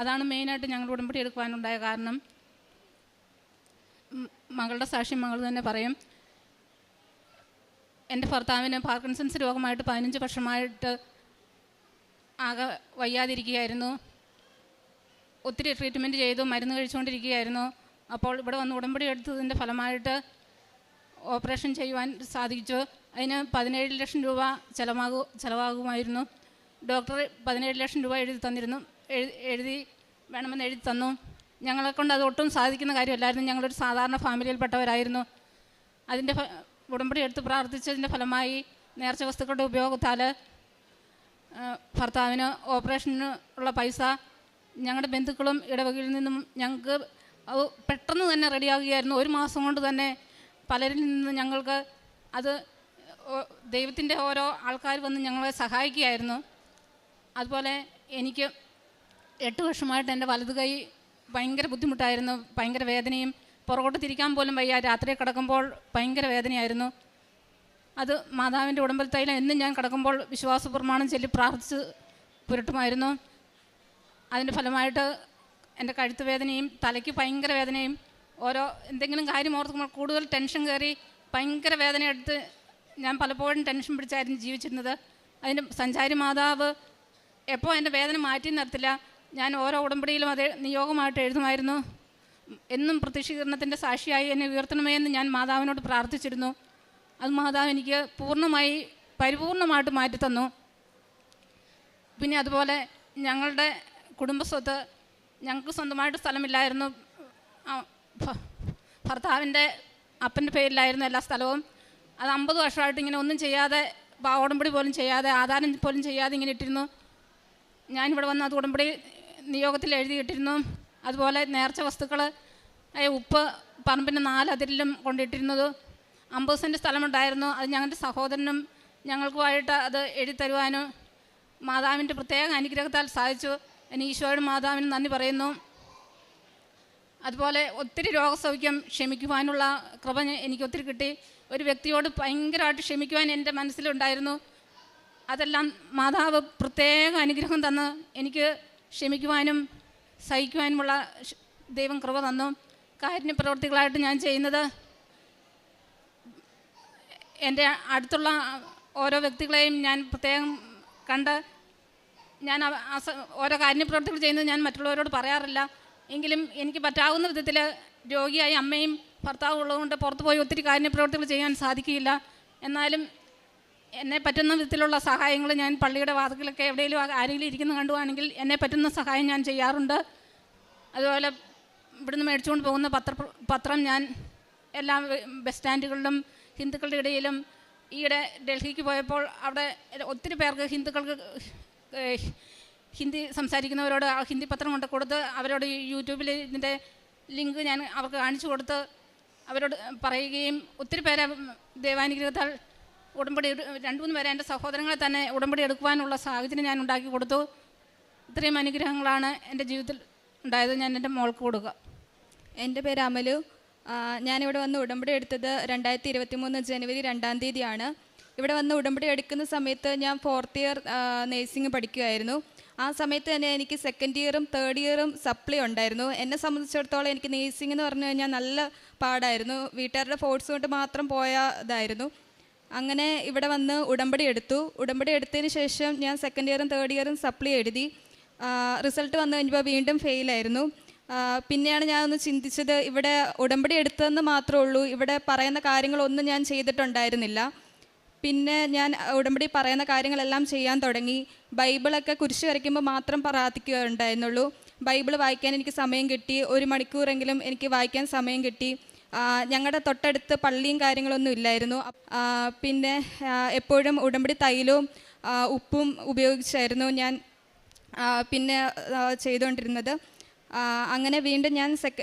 അതാണ് മെയിനായിട്ട് ഞങ്ങൾ ഉടമ്പടി എടുക്കുവാനുണ്ടായ കാരണം. മകളുടെ സാക്ഷ്യം മകൾ തന്നെ പറയും. എൻ്റെ ഭർത്താവിന് പാർക്കിൻസൺസ് രോഗമായിട്ട് 15 വർഷമായിട്ട് ആകെ വയ്യാതിരിക്കുകയായിരുന്നു. ഒത്തിരി ട്രീറ്റ്മെൻറ്റ് ചെയ്തു, മരുന്ന് കഴിച്ചുകൊണ്ടിരിക്കുകയായിരുന്നു. അപ്പോൾ ഇവിടെ വന്ന് ഉടമ്പടി എടുത്തതിൻ്റെ ഫലമായിട്ട് ഓപ്പറേഷൻ ചെയ്യുവാൻ സാധിച്ചു. അതിന് 17 ലക്ഷം രൂപ ചിലവാകുമായിരുന്നു. ഡോക്ടർ 17 ലക്ഷം രൂപ വേണമെന്ന് എഴുതി തന്നു. ഞങ്ങളെക്കൊണ്ട് അത് ഒട്ടും സാധിക്കുന്ന കാര്യമല്ലായിരുന്നു. ഞങ്ങളൊരു സാധാരണ ഫാമിലിയിൽപ്പെട്ടവരായിരുന്നു. അതിൻ്റെ ഉടമ്പടി എടുത്ത് പ്രാർത്ഥിച്ചതിൻ്റെ ഫലമായി നേർച്ച വസ്തുക്കളുടെ ഉപയോഗത്താൽ ഭർത്താവിന് ഓപ്പറേഷന് ഉള്ള പൈസ ഞങ്ങളുടെ ബന്ധുക്കളും ഇടവകയിൽ നിന്നും ഞങ്ങൾക്ക് അത് പെട്ടെന്ന് തന്നെ റെഡിയാകുകയായിരുന്നു. 1 മാസം കൊണ്ട് തന്നെ പലരിൽ നിന്ന് ഞങ്ങൾക്ക് അത് ദൈവത്തിൻ്റെ ഓരോ ആൾക്കാർ വന്ന് ഞങ്ങളെ സഹായിക്കുകയായിരുന്നു. അതുപോലെ എനിക്ക് 8 വർഷമായിട്ട് എൻ്റെ വലതു കൈ ഭയങ്കര ബുദ്ധിമുട്ടായിരുന്നു. ഭയങ്കര വേദനയും, പുറകോട്ട് തിരിക്കാൻ പോലും വയ്യ. രാത്രി കിടക്കുമ്പോൾ ഭയങ്കര വേദനയായിരുന്നു. അത് മാതാവിൻ്റെ ഉടമ്പൽ തൈലം എന്നും ഞാൻ കിടക്കുമ്പോൾ വിശ്വാസ പ്രമാണം ചൊല്ലി പ്രാർത്ഥിച്ച് പുരട്ടുമായിരുന്നു. അതിൻ്റെ ഫലമായിട്ട് എൻ്റെ കഴുത്ത് വേദനയും തലയ്ക്ക് ഭയങ്കര വേദനയും, എന്തെങ്കിലും കാര്യം ഓർക്കുമ്പോൾ കൂടുതൽ ടെൻഷൻ കയറി ഭയങ്കര വേദന എടുത്ത് ഞാൻ പലപ്പോഴും ടെൻഷൻ പിടിച്ചായിരുന്നു ജീവിച്ചിരുന്നത്. അതിന് സഞ്ചാരി മാതാവ് എപ്പോൾ എൻ്റെ വേദന മാറ്റി നിർത്തില്ല. ഞാൻ ഓരോ ഉടമ്പടിയിലും അതേ നിയോഗമായിട്ട് എഴുതുമായിരുന്നു. എന്നും പ്രത്യക്ഷീകരണത്തിൻ്റെ സാക്ഷിയായി എന്നെ ഉയർത്തണമേ എന്ന് ഞാൻ മാതാവിനോട് പ്രാർത്ഥിച്ചിരുന്നു. അത് മാതാവ് എനിക്ക് പരിപൂർണമായിട്ട് മാറ്റിത്തന്നു. പിന്നെ അതുപോലെ ഞങ്ങളുടെ കുടുംബസ്വത്ത്, ഞങ്ങൾക്ക് സ്വന്തമായിട്ട് സ്ഥലമില്ലായിരുന്നു. ഭർത്താവിൻ്റെ അപ്പൻ്റെ പേരിലായിരുന്നു എല്ലാ സ്ഥലവും. അത് 50 വർഷമായിട്ട് ഇങ്ങനെ ഒന്നും ചെയ്യാതെ, ഉടമ്പടി പോലും ചെയ്യാതെ, ആധാരം പോലും ചെയ്യാതെ ഇങ്ങനെ ഇട്ടിരുന്നു. ഞാനിവിടെ വന്ന് അത് ഉടമ്പടി നിയോഗത്തിൽ എഴുതിയിട്ടിരുന്നു. അതുപോലെ നേർച്ച വസ്തുക്കൾ, ഉപ്പ് പറമ്പിൻ്റെ 4 അതിരിലും കൊണ്ടിട്ടിരുന്നത്. 50 സെൻറ്റ് സ്ഥലമുണ്ടായിരുന്നു. അത് ഞങ്ങളുടെ സഹോദരനും ഞങ്ങൾക്കുമായിട്ട് അത് എഴുതിത്തരുവാനും മാതാവിൻ്റെ പ്രത്യേക അനുഗ്രഹത്താൽ സാധിച്ചു. ഞാൻ ഈശോയുടെ മാതാവിന് നന്ദി പറയുന്നു. അതുപോലെ ഒത്തിരി രോഗസൗഖ്യം, ക്ഷമിക്കുവാനുള്ള കൃപ എനിക്ക് ഒത്തിരി കിട്ടി. ഒരു വ്യക്തിയോട് ഭയങ്കരമായിട്ട് ക്ഷമിക്കുവാൻ എൻ്റെ മനസ്സിലുണ്ടായിരുന്നു. അതെല്ലാം മാതാവ് പ്രത്യേക അനുഗ്രഹം തന്ന് എനിക്ക് ക്ഷമിക്കുവാനും സഹിക്കുവാനുമുള്ള ദൈവം കൃപ തന്നു. കാരുണ്യപ്രവർത്തികളായിട്ട് ഞാൻ ചെയ്യുന്നത്, എൻ്റെ അടുത്തുള്ള ഓരോ വ്യക്തികളെയും ഞാൻ പ്രത്യേകം കണ്ട് ഞാൻ ഓരോ കാരുണ്യപ്രവർത്തികൾ ചെയ്യുന്നത് ഞാൻ മറ്റുള്ളവരോട് പറയാറില്ല. എങ്കിലും എനിക്ക് പറ്റാവുന്ന വിധത്തിൽ രോഗിയായി അമ്മയും ഭർത്താവും ഉള്ളതുകൊണ്ട് പുറത്ത് പോയി ഒത്തിരി കാരുണ്യപ്രവർത്തികൾ ചെയ്യാൻ സാധിക്കില്ല. എന്നാലും എന്നെ പറ്റുന്ന വിധത്തിലുള്ള സഹായങ്ങൾ ഞാൻ പള്ളിയുടെ വാതിലൊക്കെ എവിടെയെങ്കിലും ആരെങ്കിലും ഇരിക്കുന്ന കണ്ടുവാണെങ്കിൽ എന്നെ പറ്റുന്ന സഹായം ഞാൻ ചെയ്യാറുണ്ട്. അതുപോലെ ഇവിടുന്ന് മേടിച്ചുകൊണ്ട് പോകുന്ന പത്രം ഞാൻ എല്ലാ ബസ് സ്റ്റാൻഡുകളിലും ഹിന്ദുക്കളുടെ ഇടയിലും, ഈയിടെ ഡൽഹിക്ക് പോയപ്പോൾ അവിടെ ഒത്തിരി പേർക്ക് ഹിന്ദി സംസാരിക്കുന്നവരോട് ആ ഹിന്ദി പത്രം കൊണ്ട് കൊടുത്ത് അവരോട് യൂട്യൂബിൽ ഇതിൻ്റെ ലിങ്ക് ഞാൻ അവർക്ക് കാണിച്ചു കൊടുത്ത് അവരോട് പറയുകയും ഒത്തിരി പേരെ ദൈവാനുഗ്രഹത്താൽ ഉടമ്പടി 2-3 പേരെ എൻ്റെ സഹോദരങ്ങളെ തന്നെ ഉടമ്പടി എടുക്കുവാനുള്ള സാഹചര്യം ഞാൻ ഉണ്ടാക്കി കൊടുത്തു. ഇത്രയും അനുഗ്രഹങ്ങളാണ് എൻ്റെ ജീവിതത്തിൽ ഉണ്ടായത്. ഞാൻ എൻ്റെ മോൾക്ക് കൊടുക്കുക. എൻ്റെ പേര് അമലു. ഞാനിവിടെ വന്ന് ഉടമ്പടി എടുത്തത് 2023 ജനുവരി 2-ാം തീയതിയാണ്. ഇവിടെ വന്ന് ഉടമ്പടി എടുക്കുന്ന സമയത്ത് ഞാൻ 4th ഇയർ നേഴ്സിംഗ് പഠിക്കുമായിരുന്നു. ആ സമയത്ത് തന്നെ എനിക്ക് 2nd ഇയറും 3rd ഇയറും സപ്ലി ഉണ്ടായിരുന്നു. എന്നെ സംബന്ധിച്ചിടത്തോളം എനിക്ക് നേഴ്സിംഗ് എന്ന് പറഞ്ഞു കഴിഞ്ഞാൽ നല്ല പാടായിരുന്നു. വീട്ടുകാരുടെ ഫോഴ്സ് കൊണ്ട് മാത്രം പോയതായിരുന്നു. അങ്ങനെ ഇവിടെ വന്ന് ഉടമ്പടി എടുത്തു. ഉടമ്പടി എടുത്തതിന് ശേഷം ഞാൻ 2nd ഇയറും 3rd ഇയറും സപ്ലി എഴുതി. റിസൾട്ട് വന്നു കഴിഞ്ഞപ്പോൾ വീണ്ടും ഫെയിലായിരുന്നു. പിന്നെയാണ് ഞാനൊന്ന് ചിന്തിച്ചത്, ഇവിടെ ഉടമ്പടി എടുത്തതെന്ന് മാത്രമേ ഉള്ളൂ, ഇവിടെ പറയുന്ന കാര്യങ്ങളൊന്നും ഞാൻ ചെയ്തിട്ടുണ്ടായിരുന്നില്ല. പിന്നെ ഞാൻ ഉടമ്പടി പറയുന്ന കാര്യങ്ങളെല്ലാം ചെയ്യാൻ തുടങ്ങി. ബൈബിളൊക്കെ കുരിശ് വരയ്ക്കുമ്പോൾ മാത്രം പ്രാർത്ഥിക്കുകയുണ്ടായിരുന്നുള്ളൂ. ബൈബിൾ വായിക്കാൻ എനിക്ക് സമയം കിട്ടി. 1 മണിക്കൂറെങ്കിലും എനിക്ക് വായിക്കാൻ സമയം കിട്ടി. ഞങ്ങളുടെ തൊട്ടടുത്ത് പള്ളിയും കാര്യങ്ങളൊന്നും ഇല്ലായിരുന്നു. പിന്നെ എപ്പോഴും ഉടമ്പടി തൈലവും ഉപ്പും ഉപയോഗിച്ചായിരുന്നു ഞാൻ പിന്നെ ചെയ്തുകൊണ്ടിരുന്നത്. അങ്ങനെ വീണ്ടും ഞാൻ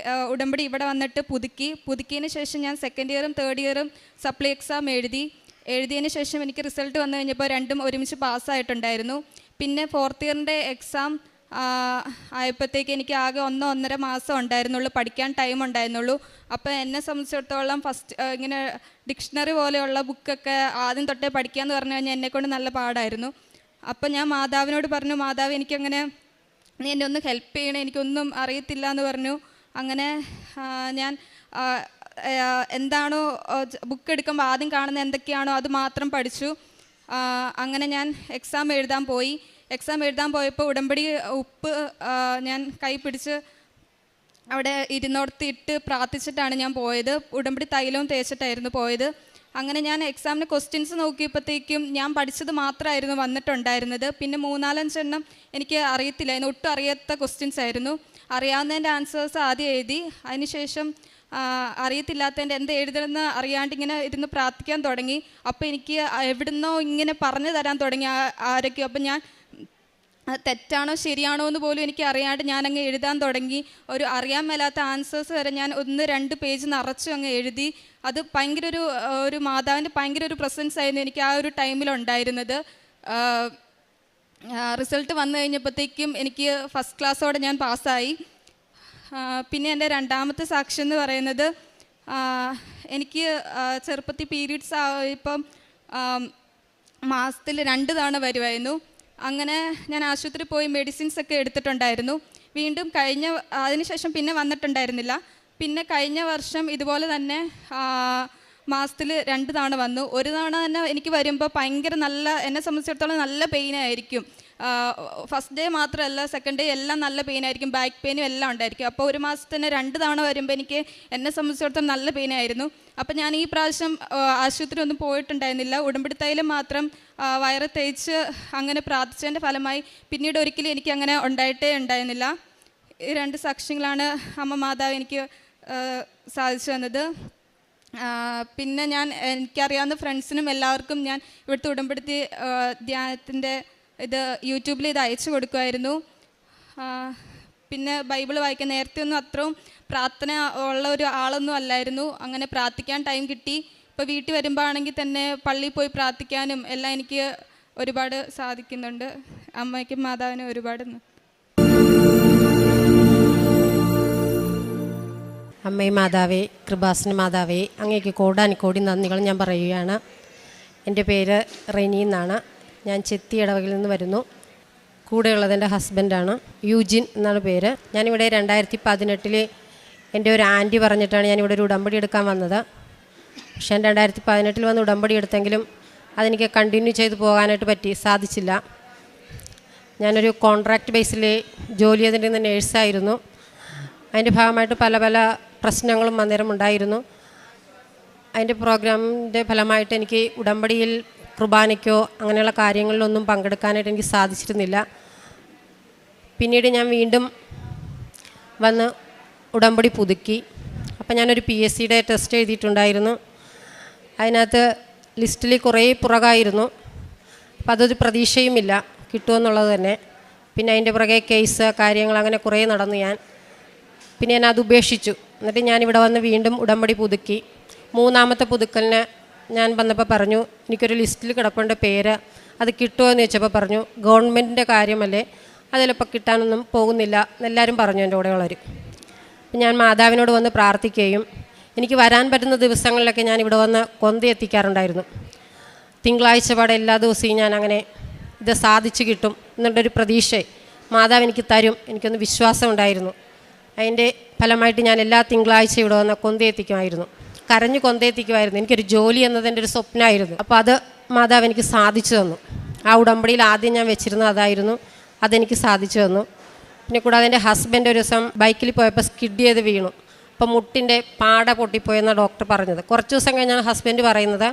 ഉടമ്പടി ഇവിടെ വന്നിട്ട് പുതുക്കിയതിന് ശേഷം ഞാൻ 2nd ഇയറും 3rd ഇയറും സപ്ലി എക്സാം എഴുതിയതിന് ശേഷം എനിക്ക് റിസൾട്ട് വന്നു കഴിഞ്ഞപ്പോൾ 2ഉം ഒരുമിച്ച് പാസ്സായിട്ടുണ്ടായിരുന്നു. പിന്നെ 4th ഇയറിൻ്റെ എക്സാം ആയപ്പോഴത്തേക്ക് എനിക്ക് ആകെ 1-1.5 മാസം ഉണ്ടായിരുന്നുള്ളൂ, പഠിക്കാൻ ടൈം ഉണ്ടായിരുന്നുള്ളൂ. അപ്പോൾ എന്നെ സംബന്ധിച്ചിടത്തോളം ഇങ്ങനെ ഡിക്ഷണറി പോലെയുള്ള ബുക്കൊക്കെ ആദ്യം തൊട്ടേ പഠിക്കാമെന്ന് പറഞ്ഞു കഴിഞ്ഞാൽ എന്നെക്കൊണ്ട് നല്ല പാടായിരുന്നു. അപ്പോൾ ഞാൻ മാതാവിനോട് പറഞ്ഞു, മാതാവ് എനിക്കങ്ങനെ നീ എന്നെ ഒന്ന് ഹെൽപ്പ് ചെയ്യണേ, എനിക്കൊന്നും അറിയത്തില്ല എന്ന് പറഞ്ഞു. അങ്ങനെ ഞാൻ എന്താണോ ബുക്ക് എടുക്കുമ്പോൾ ആദ്യം കാണുന്ന എന്തൊക്കെയാണോ അത് മാത്രം പഠിച്ചു. അങ്ങനെ ഞാൻ എക്സാം എഴുതാൻ പോയി. എക്സാം എഴുതാൻ പോയപ്പോൾ ഉടമ്പടി ഉപ്പ് ഞാൻ കൈ പിടിച്ച് അവിടെ ഇരുന്നോടത്തിട്ട് പ്രാർത്ഥിച്ചിട്ടാണ് ഞാൻ പോയത്. ഉടമ്പടി തൈലവും തേച്ചിട്ടായിരുന്നു പോയത്. അങ്ങനെ ഞാൻ എക്സാമിന് ക്വസ്റ്റ്യൻസ് നോക്കിയപ്പോഴത്തേക്കും ഞാൻ പഠിച്ചത് മാത്രമായിരുന്നു വന്നിട്ടുണ്ടായിരുന്നത്. പിന്നെ 3-4 എണ്ണം എനിക്ക് അറിയത്തില്ലായിരുന്നു, ഒട്ടും അറിയാത്ത ക്വസ്റ്റ്യൻസ് ആയിരുന്നു. അറിയാവുന്നതിൻ്റെ ആൻസേഴ്സ് ആദ്യം എഴുതി. അതിനുശേഷം അറിയത്തില്ലാത്തതിൻ്റെ എന്ത് എഴുതണമെന്ന് അറിയാണ്ട് ഇങ്ങനെ ഇരുന്ന് പ്രാർത്ഥിക്കാൻ തുടങ്ങി. അപ്പോൾ എനിക്ക് എവിടുന്നോ ഇങ്ങനെ പറഞ്ഞു തരാൻ തുടങ്ങി ആരൊക്കെയോ. അപ്പം ഞാൻ തെറ്റാണോ ശരിയാണോ എന്ന് പോലും എനിക്ക് അറിയാണ്ട് ഞാനങ്ങ് എഴുതാൻ തുടങ്ങി. ഒരു അറിയാൻ മേലാത്ത ആൻസേഴ്സ് വരെ ഞാൻ 1-2 പേജ് നിറച്ചു അങ്ങ് എഴുതി. അത് ഭയങ്കര ഒരു മാതാവിൻ്റെ ഭയങ്കര ഒരു പ്രസൻസ് ആയിരുന്നു എനിക്ക് ആ ഒരു ടൈമിലുണ്ടായിരുന്നത്. റിസൾട്ട് വന്നു കഴിഞ്ഞപ്പോഴത്തേക്കും എനിക്ക് ഫസ്റ്റ് ക്ലാസ്സോടെ ഞാൻ പാസ്സായി. പിന്നെ എൻ്റെ രണ്ടാമത്തെ സാക്ഷ്യം എന്ന് പറയുന്നത്, എനിക്ക് ചെറുപ്പത്തിൽ പീരീഡ്സ് ഇപ്പം മാസത്തിൽ 2 തവണ വരുമായിരുന്നു. അങ്ങനെ ഞാൻ ആശുപത്രിയിൽ പോയി മെഡിസിൻസ് ഒക്കെ എടുത്തിട്ടുണ്ടായിരുന്നു. വീണ്ടും അതിനുശേഷം പിന്നെ വന്നിട്ടുണ്ടായിരുന്നില്ല. പിന്നെ കഴിഞ്ഞ വർഷം ഇതുപോലെ തന്നെ മാസത്തിൽ 2 തവണ വന്നു. ഒരു തവണ തന്നെ എനിക്ക് വരുമ്പോൾ ഭയങ്കര എന്നെ സംബന്ധിച്ചിടത്തോളം നല്ല പെയിനായിരിക്കും. ഫസ്റ്റ് ഡേ മാത്രമല്ല, സെക്കൻഡ് ഡേ എല്ലാം നല്ല പെയിനായിരിക്കും, ബാക്ക് പെയിനും എല്ലാം ഉണ്ടായിരിക്കും. അപ്പോൾ ഒരു മാസത്തിന് 2 തവണ വരുമ്പോൾ എന്നെ സംബന്ധിച്ചിടത്തോളം നല്ല പെയിനായിരുന്നു. അപ്പോൾ ഞാൻ ഈ പ്രാവശ്യം ആശുപത്രി ഒന്നും പോയിട്ടുണ്ടായിരുന്നില്ല. ഉടമ്പടി തൈലം മാത്രം വയറ് തേച്ച് അങ്ങനെ പ്രാർത്ഥിച്ചതിൻ്റെ ഫലമായി പിന്നീട് ഒരിക്കലും എനിക്ക് അങ്ങനെ ഉണ്ടായിട്ടേ ഉണ്ടായിരുന്നില്ല. ഈ 2 സാക്ഷ്യങ്ങളാണ് അമ്മ മാതാവ് എനിക്ക് സാധിച്ചു തന്നത്. പിന്നെ എനിക്കറിയാവുന്ന ഫ്രണ്ട്സിനും എല്ലാവർക്കും ഞാൻ ഇവിടുത്തെ ഉടമ്പടി ധ്യാനത്തിൻ്റെ ഇത് യൂട്യൂബിൽ ഇത് അയച്ചു കൊടുക്കുമായിരുന്നു. പിന്നെ ബൈബിൾ വായിക്കാൻ നേരത്തെ ഒന്നും അത്രയും പ്രാർത്ഥന ഉള്ള ഒരു ആളൊന്നും അല്ലായിരുന്നു. അങ്ങനെ പ്രാർത്ഥിക്കാൻ ടൈം കിട്ടി. ഇപ്പോൾ വീട്ടിൽ വരുമ്പോൾ ആണെങ്കിൽ തന്നെ പള്ളിയിൽ പോയി പ്രാർത്ഥിക്കാനും എല്ലാം എനിക്ക് ഒരുപാട് സാധിക്കുന്നുണ്ട്. അമ്മയ്ക്കും മാതാവിനും ഒരുപാട്. അമ്മേ മാതാവേ, കൃപാസന മാതാവേ, അങ്ങേക്ക് കോടാനുകോടി നന്ദികൾ ഞാൻ പറയുകയാണ്. എൻ്റെ പേര് റെനി എന്നാണ്. ഞാൻ ചെത്തി ഇടവകയിൽ നിന്ന് വരുന്നു. കൂടെയുള്ളത് എൻ്റെ ഹസ്ബൻഡാണ്, യൂജിൻ എന്നാണ് പേര്. ഞാനിവിടെ 2018 എൻ്റെ ഒരു ആൻറ്റി പറഞ്ഞിട്ടാണ് ഞാനിവിടെ ഒരു ഉടമ്പടി എടുക്കാൻ വന്നത്. പക്ഷേ ഞാൻ 2018 വന്ന് ഉടമ്പടി എടുത്തെങ്കിലും അതെനിക്ക് കണ്ടിന്യൂ ചെയ്ത് പോകാനായിട്ട് സാധിച്ചില്ല. ഞാനൊരു കോൺട്രാക്റ്റ് ബേസിൽ ജോലി ചെയ്തിരുന്ന നേഴ്സായിരുന്നു. അതിൻ്റെ ഭാഗമായിട്ട് പല പല പ്രശ്നങ്ങളും അന്നേരം ഉണ്ടായിരുന്നു. അതിൻ്റെ പ്രോഗ്രാമിൻ്റെ ഫലമായിട്ട് എനിക്ക് ഉടമ്പടിയിൽ കുർബാനയ്ക്കോ അങ്ങനെയുള്ള കാര്യങ്ങളിലൊന്നും പങ്കെടുക്കാനായിട്ട് എനിക്ക് സാധിച്ചിരുന്നില്ല. പിന്നീട് ഞാൻ വീണ്ടും വന്ന് ഉടമ്പടി പുതുക്കി. അപ്പം ഞാനൊരു PSCയുടെ ടെസ്റ്റ് എഴുതിയിട്ടുണ്ടായിരുന്നു. അതിനകത്ത് ലിസ്റ്റിൽ കുറേ പുറകായിരുന്നു. അപ്പം അതൊരു പ്രതീക്ഷയുമില്ല കിട്ടുമെന്നുള്ളത് തന്നെ. പിന്നെ അതിൻ്റെ പുറകെ കേസ് കാര്യങ്ങൾ അങ്ങനെ കുറേ നടന്നു. പിന്നെ ഞാൻ അത് ഉപേക്ഷിച്ചു. എന്നിട്ട് ഞാനിവിടെ വന്ന് വീണ്ടും ഉടമ്പടി പുതുക്കി. 3ാമത്തെ പുതുക്കലിന് ഞാൻ വന്നപ്പോൾ പറഞ്ഞു, എനിക്കൊരു ലിസ്റ്റിൽ കിടപ്പുണ്ട് പേര്, അത് കിട്ടുമോ എന്ന് ചോദിച്ചപ്പോൾ പറഞ്ഞു ഗവൺമെൻറ്റിൻ്റെ കാര്യമല്ലേ, അതിലിപ്പോൾ കിട്ടാനൊന്നും പോകുന്നില്ല എന്നെല്ലാവരും പറഞ്ഞു എൻ്റെ കൂടെയുള്ളവർ. ഞാൻ മാതാവിനോട് വന്ന് പ്രാർത്ഥിക്കുകയും എനിക്ക് വരാൻ പറ്റുന്ന ദിവസങ്ങളിലൊക്കെ ഞാൻ ഇവിടെ വന്ന് കൊന്ത എത്തിക്കാറുണ്ടായിരുന്നു. തിങ്കളാഴ്ച പാടെ എല്ലാ ദിവസവും ഞാൻ അങ്ങനെ ഇത് സാധിച്ചു കിട്ടും എന്നുള്ളൊരു പ്രതീക്ഷ മാതാവ് എനിക്ക് തരും, എനിക്കൊന്ന് വിശ്വാസം ഉണ്ടായിരുന്നു. അതിൻ്റെ ഫലമായിട്ട് ഞാൻ എല്ലാ തിങ്കളാഴ്ച ഇവിടെ വന്ന് കൊന്ത എത്തിക്കുമായിരുന്നു, കരഞ്ഞ് കൊന്തയെത്തിക്കുമായിരുന്നു. എനിക്കൊരു ജോലി എന്നതിൻ്റെ ഒരു സ്വപ്നമായിരുന്നു. അപ്പോൾ അത് മാതാവ് എനിക്ക് സാധിച്ചു തന്നു. ആ ഉടമ്പടിയിൽ ആദ്യം ഞാൻ വെച്ചിരുന്നത് അതായിരുന്നു, അതെനിക്ക് സാധിച്ചു തന്നു. പിന്നെ കൂടാതെ എൻ്റെ ഹസ്ബൻഡ് ഒരു ദിവസം ബൈക്കിൽ പോയപ്പോൾ സ്കിഡ് ചെയ്ത് വീണു. അപ്പോൾ മുട്ടിൻ്റെ പാട പൊട്ടിപ്പോയെന്നാണ് ഡോക്ടർ പറഞ്ഞത്. കുറച്ച് ദിവസം കഴിഞ്ഞാണ് ഹസ്ബൻഡ് പറയുന്നത്.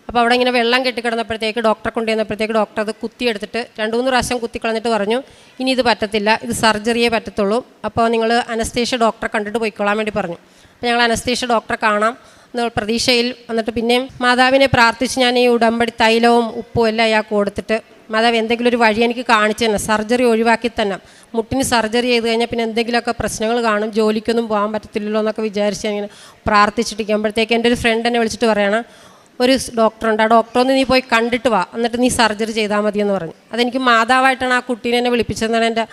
അപ്പോൾ അവിടെ ഇങ്ങനെ വെള്ളം കെട്ടിക്കിടന്നപ്പോഴത്തേക്ക് ഡോക്ടറെ കൊണ്ടുവന്നപ്പോഴത്തേക്ക് ഡോക്ടർ അത് കുത്തിയെടുത്തിട്ട് 2-3 പ്രാവശ്യം കുത്തിക്കളഞ്ഞിട്ട് പറഞ്ഞു, ഇനി ഇത് പറ്റത്തില്ല, ഇത് സർജറിയേ പറ്റത്തുള്ളൂ, അപ്പോൾ നിങ്ങൾ അനസ്തേഷ്യ ഡോക്ടറെ കണ്ടിട്ട് പോയിക്കൊള്ളാൻ വേണ്ടി പറഞ്ഞു. അപ്പോൾ ഞങ്ങൾ അനസ്തേഷ്യ ഡോക്ടറെ കാണാം എന്നുള്ള പ്രതീക്ഷയിൽ വന്നിട്ട് പിന്നെയും മാതാവിനെ പ്രാർത്ഥിച്ച് ഞാൻ ഈ ഉടമ്പടി തൈലവും ഉപ്പും എല്ലാം അയാൾക്ക് കൊടുത്തിട്ട്, മാതാവ് എന്തെങ്കിലും ഒരു വഴി എനിക്ക് കാണിച്ചു തന്നെ, സർജറി ഒഴിവാക്കി തന്നെ, മുട്ടിന് സർജറി ചെയ്ത് കഴിഞ്ഞാൽ പിന്നെ എന്തെങ്കിലുമൊക്കെ പ്രശ്നങ്ങൾ കാണും, ജോലിക്കൊന്നും പോകാൻ പറ്റത്തില്ലല്ലോ എന്നൊക്കെ വിചാരിച്ച് ഇങ്ങനെ പ്രാർത്ഥിച്ചിട്ടിരിക്കുമ്പോഴത്തേക്ക് എൻ്റെ ഒരു ഫ്രണ്ട് എന്നെ വിളിച്ചിട്ട് പറയണം, ഒരു ഡോക്ടറുണ്ട്, ആ ഡോക്ടറൊന്ന് നീ പോയി കണ്ടിട്ട് വാ, എന്നിട്ട് നീ സർജറി ചെയ്താൽ മതിയെന്ന് പറഞ്ഞു. അതെനിക്ക് മാതാവായിട്ടാണ് ആ കുട്ടീനെ എന്നെ വിളിപ്പിച്ചതെന്നാണ് എൻ്റെ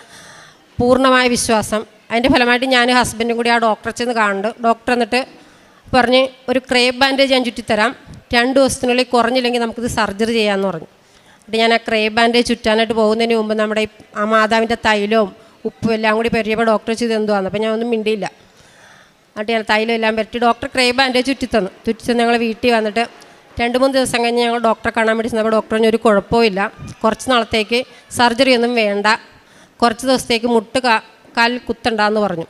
പൂർണ്ണമായ വിശ്വാസം. അതിൻ്റെ ഫലമായിട്ട് ഞാൻ ഹസ്ബൻഡും കൂടി ആ ഡോക്ടറെ ചെന്ന് കാണുന്നുണ്ട്. ഡോക്ടർ എന്നിട്ട് പറഞ്ഞ് ഒരു ക്രേപ്പ് ബാൻഡേജ് ഞാൻ ചുറ്റിത്തരാം, 2 ദിവസത്തിനുള്ളിൽ കുറഞ്ഞില്ലെങ്കിൽ നമുക്കിത് സർജറി ചെയ്യാമെന്ന് പറഞ്ഞു. എന്നിട്ട് ഞാൻ ആ ക്രേപ്പ് ബാൻഡേജ് ചുറ്റാനായിട്ട് പോകുന്നതിന് മുമ്പ് നമ്മുടെ ആ മാതാവിൻ്റെ തൈലവും ഉപ്പും എല്ലാം കൂടി പെരിയപ്പോൾ ഡോക്ടർ ചെയ്ത് എന്തുവാന്ന്. അപ്പോൾ ഞാൻ ഒന്നും മിണ്ടിയില്ല. എന്നിട്ട് ഞാൻ തൈലം എല്ലാം പറ്റി ഡോക്ടർ ക്രേ ബാൻഡേജ് ചുറ്റിത്തന്നു. ചുറ്റിത്തന്ന് ഞങ്ങൾ വീട്ടിൽ വന്നിട്ട് 2-3 ദിവസം കഴിഞ്ഞ് ഞങ്ങൾ ഡോക്ടറെ കാണാൻ വേണ്ടി ചെന്നപ്പോൾ ഡോക്ടർ പറഞ്ഞ ഒരു കുഴപ്പമില്ല, കുറച്ച് നാളത്തേക്ക് സർജറി ഒന്നും വേണ്ട, കുറച്ച് ദിവസത്തേക്ക് കാലിൽ കുത്തണ്ടെന്ന് പറഞ്ഞു.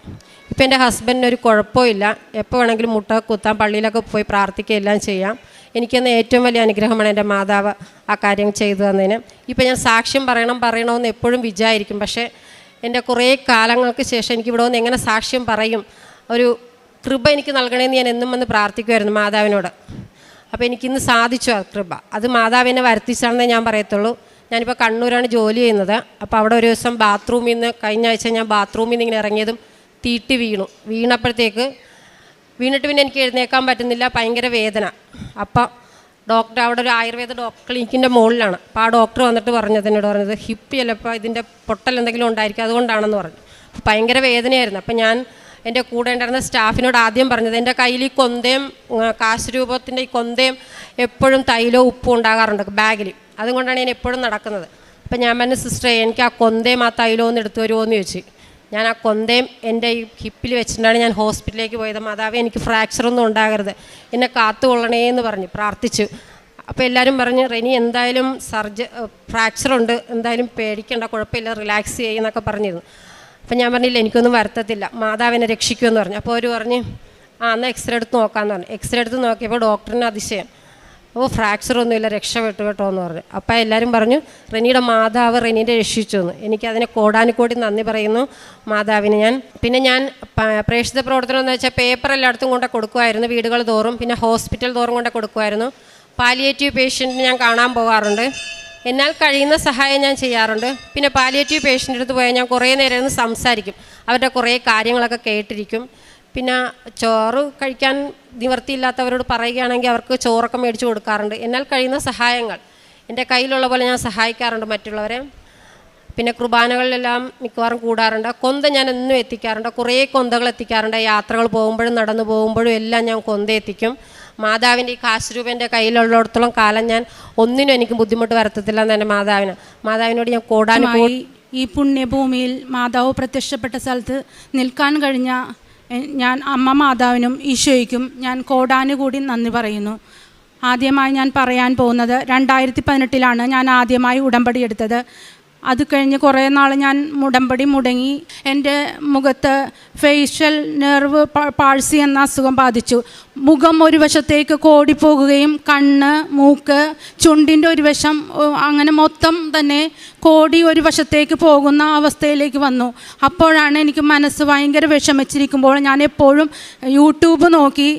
ഇപ്പം എൻ്റെ ഹസ്ബൻഡിന് ഒരു കുഴപ്പമില്ല, എപ്പോൾ വേണമെങ്കിലും മുട്ട കുത്താം, പള്ളിയിലൊക്കെ പോയി പ്രാർത്ഥിക്കുക എല്ലാം ചെയ്യാം. എനിക്കെന്ന് ഏറ്റവും വലിയ അനുഗ്രഹമാണ് എൻ്റെ മാതാവ് ആ കാര്യം ചെയ്തു തന്നതിന്. ഇപ്പം ഞാൻ സാക്ഷ്യം പറയണമെന്ന് എപ്പോഴും വിചാരിക്കും. പക്ഷേ എൻ്റെ കുറേ കാലങ്ങൾക്ക് ശേഷം എനിക്കിവിടെ വന്ന് എങ്ങനെ സാക്ഷ്യം പറയും, ഒരു കൃപ എനിക്ക് നൽകണമെന്ന് ഞാൻ എന്നും വന്ന് പ്രാർത്ഥിക്കുമായിരുന്നു മാതാവിനോട്. അപ്പോൾ എനിക്കിന്ന് സാധിച്ചു ആ കൃപ. അത് മാതാവിനെ വരുത്തിച്ചാണെന്നേ ഞാൻ പറയത്തുള്ളൂ. ഞാനിപ്പോൾ കണ്ണൂരാണ് ജോലി ചെയ്യുന്നത്. അപ്പോൾ അവിടെ ഒരു ദിവസം ബാത്റൂമിൽ നിന്ന് കഴിഞ്ഞ ആഴ്ച ഞാൻ ബാത്റൂമിൽ നിന്ന് ഇങ്ങനെ ഇറങ്ങിയതും തീട്ടി വീണപ്പോഴത്തേക്ക് വീണിട്ട് പിന്നെ എനിക്ക് എഴുന്നേക്കാൻ പറ്റുന്നില്ല, ഭയങ്കര വേദന. അപ്പോൾ ഡോക്ടർ അവിടെ ഒരു ആയുർവേദ ക്ലിനിക്കിൻ്റെ മുകളിലാണ്. അപ്പോൾ ആ ഡോക്ടർ വന്നിട്ട് എന്നോട് പറഞ്ഞത് ഹിപ്പ് ചിലപ്പോൾ ഇതിൻ്റെ പൊട്ടൽ എന്തെങ്കിലും ഉണ്ടായിരിക്കും, അതുകൊണ്ടാണെന്ന് പറഞ്ഞു. അപ്പോൾ ഭയങ്കര വേദനയായിരുന്നു. അപ്പോൾ ഞാൻ എൻ്റെ കൂടെ ഉണ്ടായിരുന്ന സ്റ്റാഫിനോട് ആദ്യം പറഞ്ഞത്, എൻ്റെ കയ്യിൽ ഈ കൊന്തയും കാശ് രൂപത്തിൻ്റെ ഈ കൊന്തയും എപ്പോഴും തൈലോ ഉപ്പും ഉണ്ടാകാറുണ്ട് ബാഗിൽ, അതുകൊണ്ടാണ് ഞാൻ എപ്പോഴും നടക്കുന്നത്. അപ്പം ഞാൻ പറഞ്ഞു സിസ്റ്ററെ എനിക്ക് ആ കൊന്തയും ആ തൈലോ ഒന്ന് എടുത്തു വരുമോ എന്ന് ചോദിച്ചു. ഞാൻ ആ കൊന്തയും എൻ്റെ ഈ ഹിപ്പിൽ വെച്ചിട്ടാണ് ഞാൻ ഹോസ്പിറ്റലിലേക്ക് പോയത്. മാതാവേ എനിക്ക് ഫ്രാക്ചറൊന്നും ഉണ്ടാകരുത്, എന്നെ കാത്തുകൊള്ളണേ എന്ന് പറഞ്ഞ് പ്രാർത്ഥിച്ചു. അപ്പോൾ എല്ലാവരും പറഞ്ഞു റെനി എന്തായാലും ഫ്രാക്ചറുണ്ട്, എന്തായാലും പേടിക്കേണ്ട, കുഴപ്പമില്ല, റിലാക്സ് ചെയ്യുന്നൊക്കെ പറഞ്ഞിരുന്നു. അപ്പം ഞാൻ പറഞ്ഞില്ല എനിക്കൊന്നും വരുത്തത്തില്ല, മാതാവിനെ രക്ഷിക്കുമെന്ന് പറഞ്ഞു. അപ്പോൾ അവർ പറഞ്ഞ് എന്നാൽ എക്സ്റേ എടുത്ത് നോക്കാമെന്ന് പറഞ്ഞു. എക്സ്റേ എടുത്ത് നോക്കിയപ്പോൾ ഡോക്ടറിന് അതിശയം, ഫ്രാക്ചറൊന്നുമില്ല, രക്ഷപ്പെട്ടു കേട്ടോ എന്ന് പറഞ്ഞു. അപ്പോൾ എല്ലാവരും പറഞ്ഞു റെനിയുടെ മാതാവ് റെനീനെ രക്ഷിച്ചു എന്ന്. എനിക്കതിനെ കോടാനുകോടി നന്ദി പറയുന്നു മാതാവിന് ഞാൻ. പിന്നെ ഞാൻ പ്രേക്ഷിത പ്രവർത്തനം എന്ന് വെച്ചാൽ പേപ്പർ എല്ലായിടത്തും കൊണ്ട് കൊടുക്കുമായിരുന്നു, വീടുകൾ തോറും, പിന്നെ ഹോസ്പിറ്റൽ തോറും കൊണ്ട് കൊടുക്കുമായിരുന്നു. പാലിയേറ്റീവ് പേഷ്യൻറ്റിന് ഞാൻ കാണാൻ പോകാറുണ്ട്, എന്നാൽ കഴിയുന്ന സഹായം ഞാൻ ചെയ്യാറുണ്ട്. പിന്നെ പാലിയേറ്റീവ് പേഷ്യൻ്റെ അടുത്ത് പോയാൽ ഞാൻ കുറേ നേരം ഇരുന്ന് സംസാരിക്കും, അവരുടെ കുറേ കാര്യങ്ങളൊക്കെ കേട്ടിരിക്കും. പിന്നെ ചോറ് കഴിക്കാൻ നിവർത്തിയില്ലാത്തവരോട് പറയുകയാണെങ്കിൽ അവർക്ക് ചോറൊക്കെ മേടിച്ച് കൊടുക്കാറുണ്ട്. എന്നാൽ കഴിയുന്ന സഹായങ്ങൾ എൻ്റെ കയ്യിലുള്ള പോലെ ഞാൻ സഹായിക്കാറുണ്ട് മറ്റുള്ളവരെ. പിന്നെ കുർബാനകളിലെല്ലാം മിക്കവാറും കൂടാറുണ്ട്. കൊന്ത ഞാൻ എന്നും എത്തിക്കാറുണ്ട്, കുറേ കൊന്തകൾ എത്തിക്കാറുണ്ട്. യാത്രകൾ പോകുമ്പോഴും നടന്നു പോകുമ്പോഴും എല്ലാം ഞാൻ കൊന്ത എത്തിക്കും. മാതാവിൻ്റെ ഈ കാശ് രൂപ എൻ്റെ കയ്യിലുള്ളിടത്തോളം കാലം ഞാൻ ഒന്നിനും എനിക്ക് ബുദ്ധിമുട്ട് വരുത്തത്തില്ല എന്ന് എൻ്റെ മാതാവിനോട് ഞാൻ കോടാനുകോടി. ഈ പുണ്യഭൂമിയിൽ മാതാവ് പ്രത്യക്ഷപ്പെട്ട സ്ഥലത്ത് നിൽക്കാൻ കഴിഞ്ഞ ഞാൻ അമ്മ മാതാവിനും ഈശോയ്ക്കും ഞാൻ കോടാനുകൂടി നന്ദി പറയുന്നു. ആദ്യമായി ഞാൻ പറയാൻ പോകുന്നത് 2018 ഞാൻ ആദ്യമായി ഉടമ്പടി എടുത്തത്. അത് കഴിഞ്ഞ് കുറേ നാൾ ഞാൻ ഉടമ്പടി മുടങ്ങി. എൻ്റെ മുഖത്ത് ഫേഷ്യൽ നെർവ് പാഴ്സി എന്ന അസുഖം ബാധിച്ചു. മുഖം ഒരു വശത്തേക്ക് കോടിപ്പോകുകയും കണ്ണ്, മൂക്ക്, ചുണ്ടിൻ്റെ ഒരു വശം അങ്ങനെ മൊത്തം തന്നെ കോടി ഒരു വശത്തേക്ക് പോകുന്ന അവസ്ഥയിലേക്ക് വന്നു. അപ്പോഴാണ് എനിക്ക് മനസ്സ് ഭയങ്കര വിഷമിച്ചിരിക്കുമ്പോൾ ഞാൻ എപ്പോഴും യൂട്യൂബ് നോക്കി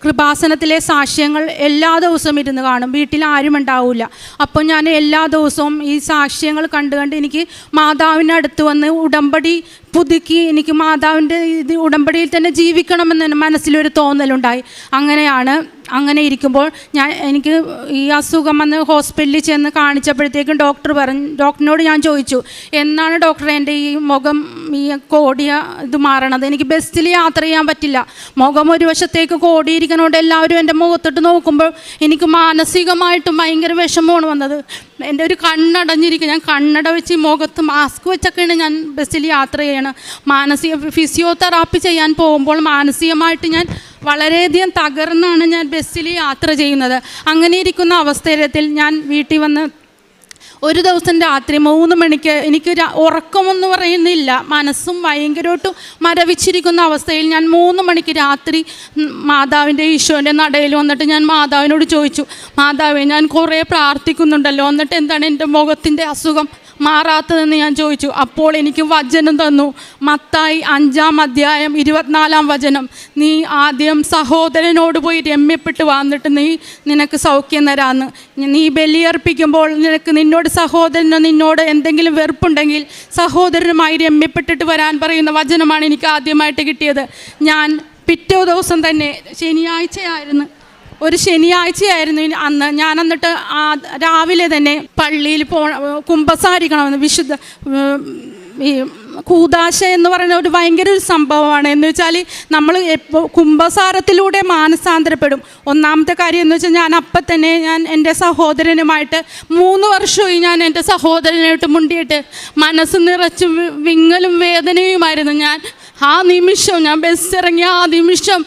കൃപാസനത്തിലെ സാക്ഷ്യങ്ങൾ എല്ലാ ദിവസവും ഇരുന്ന് കാണും. വീട്ടിൽ ആരും ഉണ്ടാവില്ല. അപ്പോൾ ഞാൻ എല്ലാ ദിവസവും ഈ സാക്ഷ്യങ്ങൾ കണ്ട് എനിക്ക് മാതാവിനടുത്ത് വന്ന് ഉടമ്പടി പുതുക്കി എനിക്ക് മാതാവിൻ്റെ ഉടമ്പടിയിൽ തന്നെ ജീവിക്കണമെന്ന് മനസ്സിലൊരു തോന്നലുണ്ടായി. അങ്ങനെ ഇരിക്കുമ്പോൾ എനിക്ക് ഈ അസുഖം വന്ന് ഹോസ്പിറ്റലിൽ ചെന്ന് കാണിച്ചപ്പോഴത്തേക്കും ഡോക്ടറിനോട് ഞാൻ ചോദിച്ചു, എന്നാണ് ഡോക്ടറെ എൻ്റെ ഈ മുഖം ഈ കോടിയ ഇത് മാറണത്? എനിക്ക് ബസ്സിൽ യാത്ര ചെയ്യാൻ പറ്റില്ല, മുഖം ഒരു വശത്തേക്ക് കോടിയിരിക്കണോണ്ട് എല്ലാവരും എൻ്റെ മുഖത്തോട്ട് നോക്കുമ്പോൾ എനിക്ക് മാനസികമായിട്ടും ഭയങ്കര വിഷമമാണ് വന്നത്. എൻ്റെ ഒരു കണ്ണടഞ്ഞിരിക്കും, ഞാൻ കണ്ണട വെച്ച് മുഖത്ത് മാസ്ക് വെച്ചൊക്കെയാണ് ഞാൻ ബസ്സിൽ യാത്ര ചെയ്യണം. ഫിസിയോതെറാപ്പി ചെയ്യാൻ പോകുമ്പോൾ മാനസികമായിട്ട് ഞാൻ വളരെയധികം തകർന്നാണ് ഞാൻ ബസ്സിൽ യാത്ര ചെയ്യുന്നത്. അങ്ങനെ ഇരിക്കുന്ന അവസരത്തിൽ ഞാൻ വീട്ടിൽ വന്ന് ഒരു ദിവസം രാത്രി 3 മണിക്ക് എനിക്ക് ഉറക്കമൊന്നും പറയുന്നില്ല, മനസ്സും ഭയങ്കരമായിട്ട് മരവിച്ചിരിക്കുന്ന അവസ്ഥയിൽ ഞാൻ 3 മണിക്ക് രാത്രി മാതാവിൻ്റെ ഈശോൻ്റെ നടയിൽ വന്നിട്ട് ഞാൻ മാതാവിനോട് ചോദിച്ചു, മാതാവേ ഞാൻ കുറേ പ്രാർത്ഥിക്കുന്നുണ്ടല്ലോ, എന്നിട്ട് എന്താണ് എൻ്റെ മുഖത്തിൻ്റെ അസുഖം മാറാത്തതെന്ന് ഞാൻ ചോദിച്ചു. അപ്പോൾ എനിക്ക് വചനം തന്നു. മത്തായി 5-ാം അധ്യായം 24-ാം വചനം, നീ ആദ്യം സഹോദരനോട് പോയി രമ്യപ്പെട്ട് വന്നിട്ട് നിനക്ക് സൗഖ്യം തരാമെന്ന്. നീ ബലിയർപ്പിക്കുമ്പോൾ നിന്നോട് സഹോദരനോ നിന്നോട് എന്തെങ്കിലും വെറുപ്പുണ്ടെങ്കിൽ സഹോദരനുമായി രമ്യപ്പെട്ടിട്ട് വരാൻ പറയുന്ന വചനമാണ് എനിക്ക് ആദ്യമായിട്ട് കിട്ടിയത്. ഞാൻ പിറ്റേ ദിവസം തന്നെ ഒരു ശനിയാഴ്ചയായിരുന്നു അന്ന്. ഞാൻ എന്നിട്ട് രാവിലെ തന്നെ പള്ളിയിൽ കുമ്പസാരിക്കണമെന്ന് ഈ കൂദാശ എന്ന് പറയുന്ന ഒരു ഭയങ്കര ഒരു സംഭവമാണ്. എന്ന് വെച്ചാൽ നമ്മൾ എപ്പോൾ കുംഭസാരത്തിലൂടെ മാനസാന്തരപ്പെടും. ഒന്നാമത്തെ കാര്യം എന്ന് വെച്ചാൽ ഞാൻ അപ്പം തന്നെ ഞാൻ എൻ്റെ സഹോദരനുമായിട്ട് 3 വർഷമായി ഞാൻ എൻ്റെ സഹോദരനായിട്ട് മുണ്ടിയിട്ട് മനസ്സ് നിറച്ച് വിങ്ങലും വേദനയുമായിരുന്നു. ഞാൻ ആ നിമിഷം ഞാൻ ബസ് ഇറങ്ങിയ ആ നിമിഷം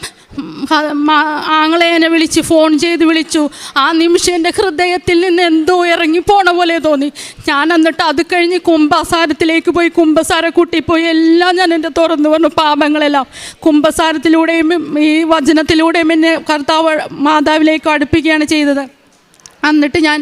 ആങ്ങളെ എന്നെ വിളിച്ച് ഫോൺ ചെയ്ത് വിളിച്ചു. ആ നിമിഷം എൻ്റെ ഹൃദയത്തിൽ നിന്ന് എന്തോ ഇറങ്ങി പോണ പോലെ തോന്നി. ഞാൻ എന്നിട്ട് അത് കഴിഞ്ഞ് കുംഭസാരത്തിലേക്ക് പോയി, കുംഭസാര കൂട്ടിപ്പോയി എല്ലാം ഞാൻ എൻ്റെ തുറന്നു പറഞ്ഞു. പാപങ്ങളെല്ലാം കുംഭസാരത്തിലൂടെയും ഈ വചനത്തിലൂടെയും എന്നെ കർത്താവ് മാതാവിലേക്ക് അടുപ്പിക്കുകയാണ് ചെയ്തത്. എന്നിട്ട് ഞാൻ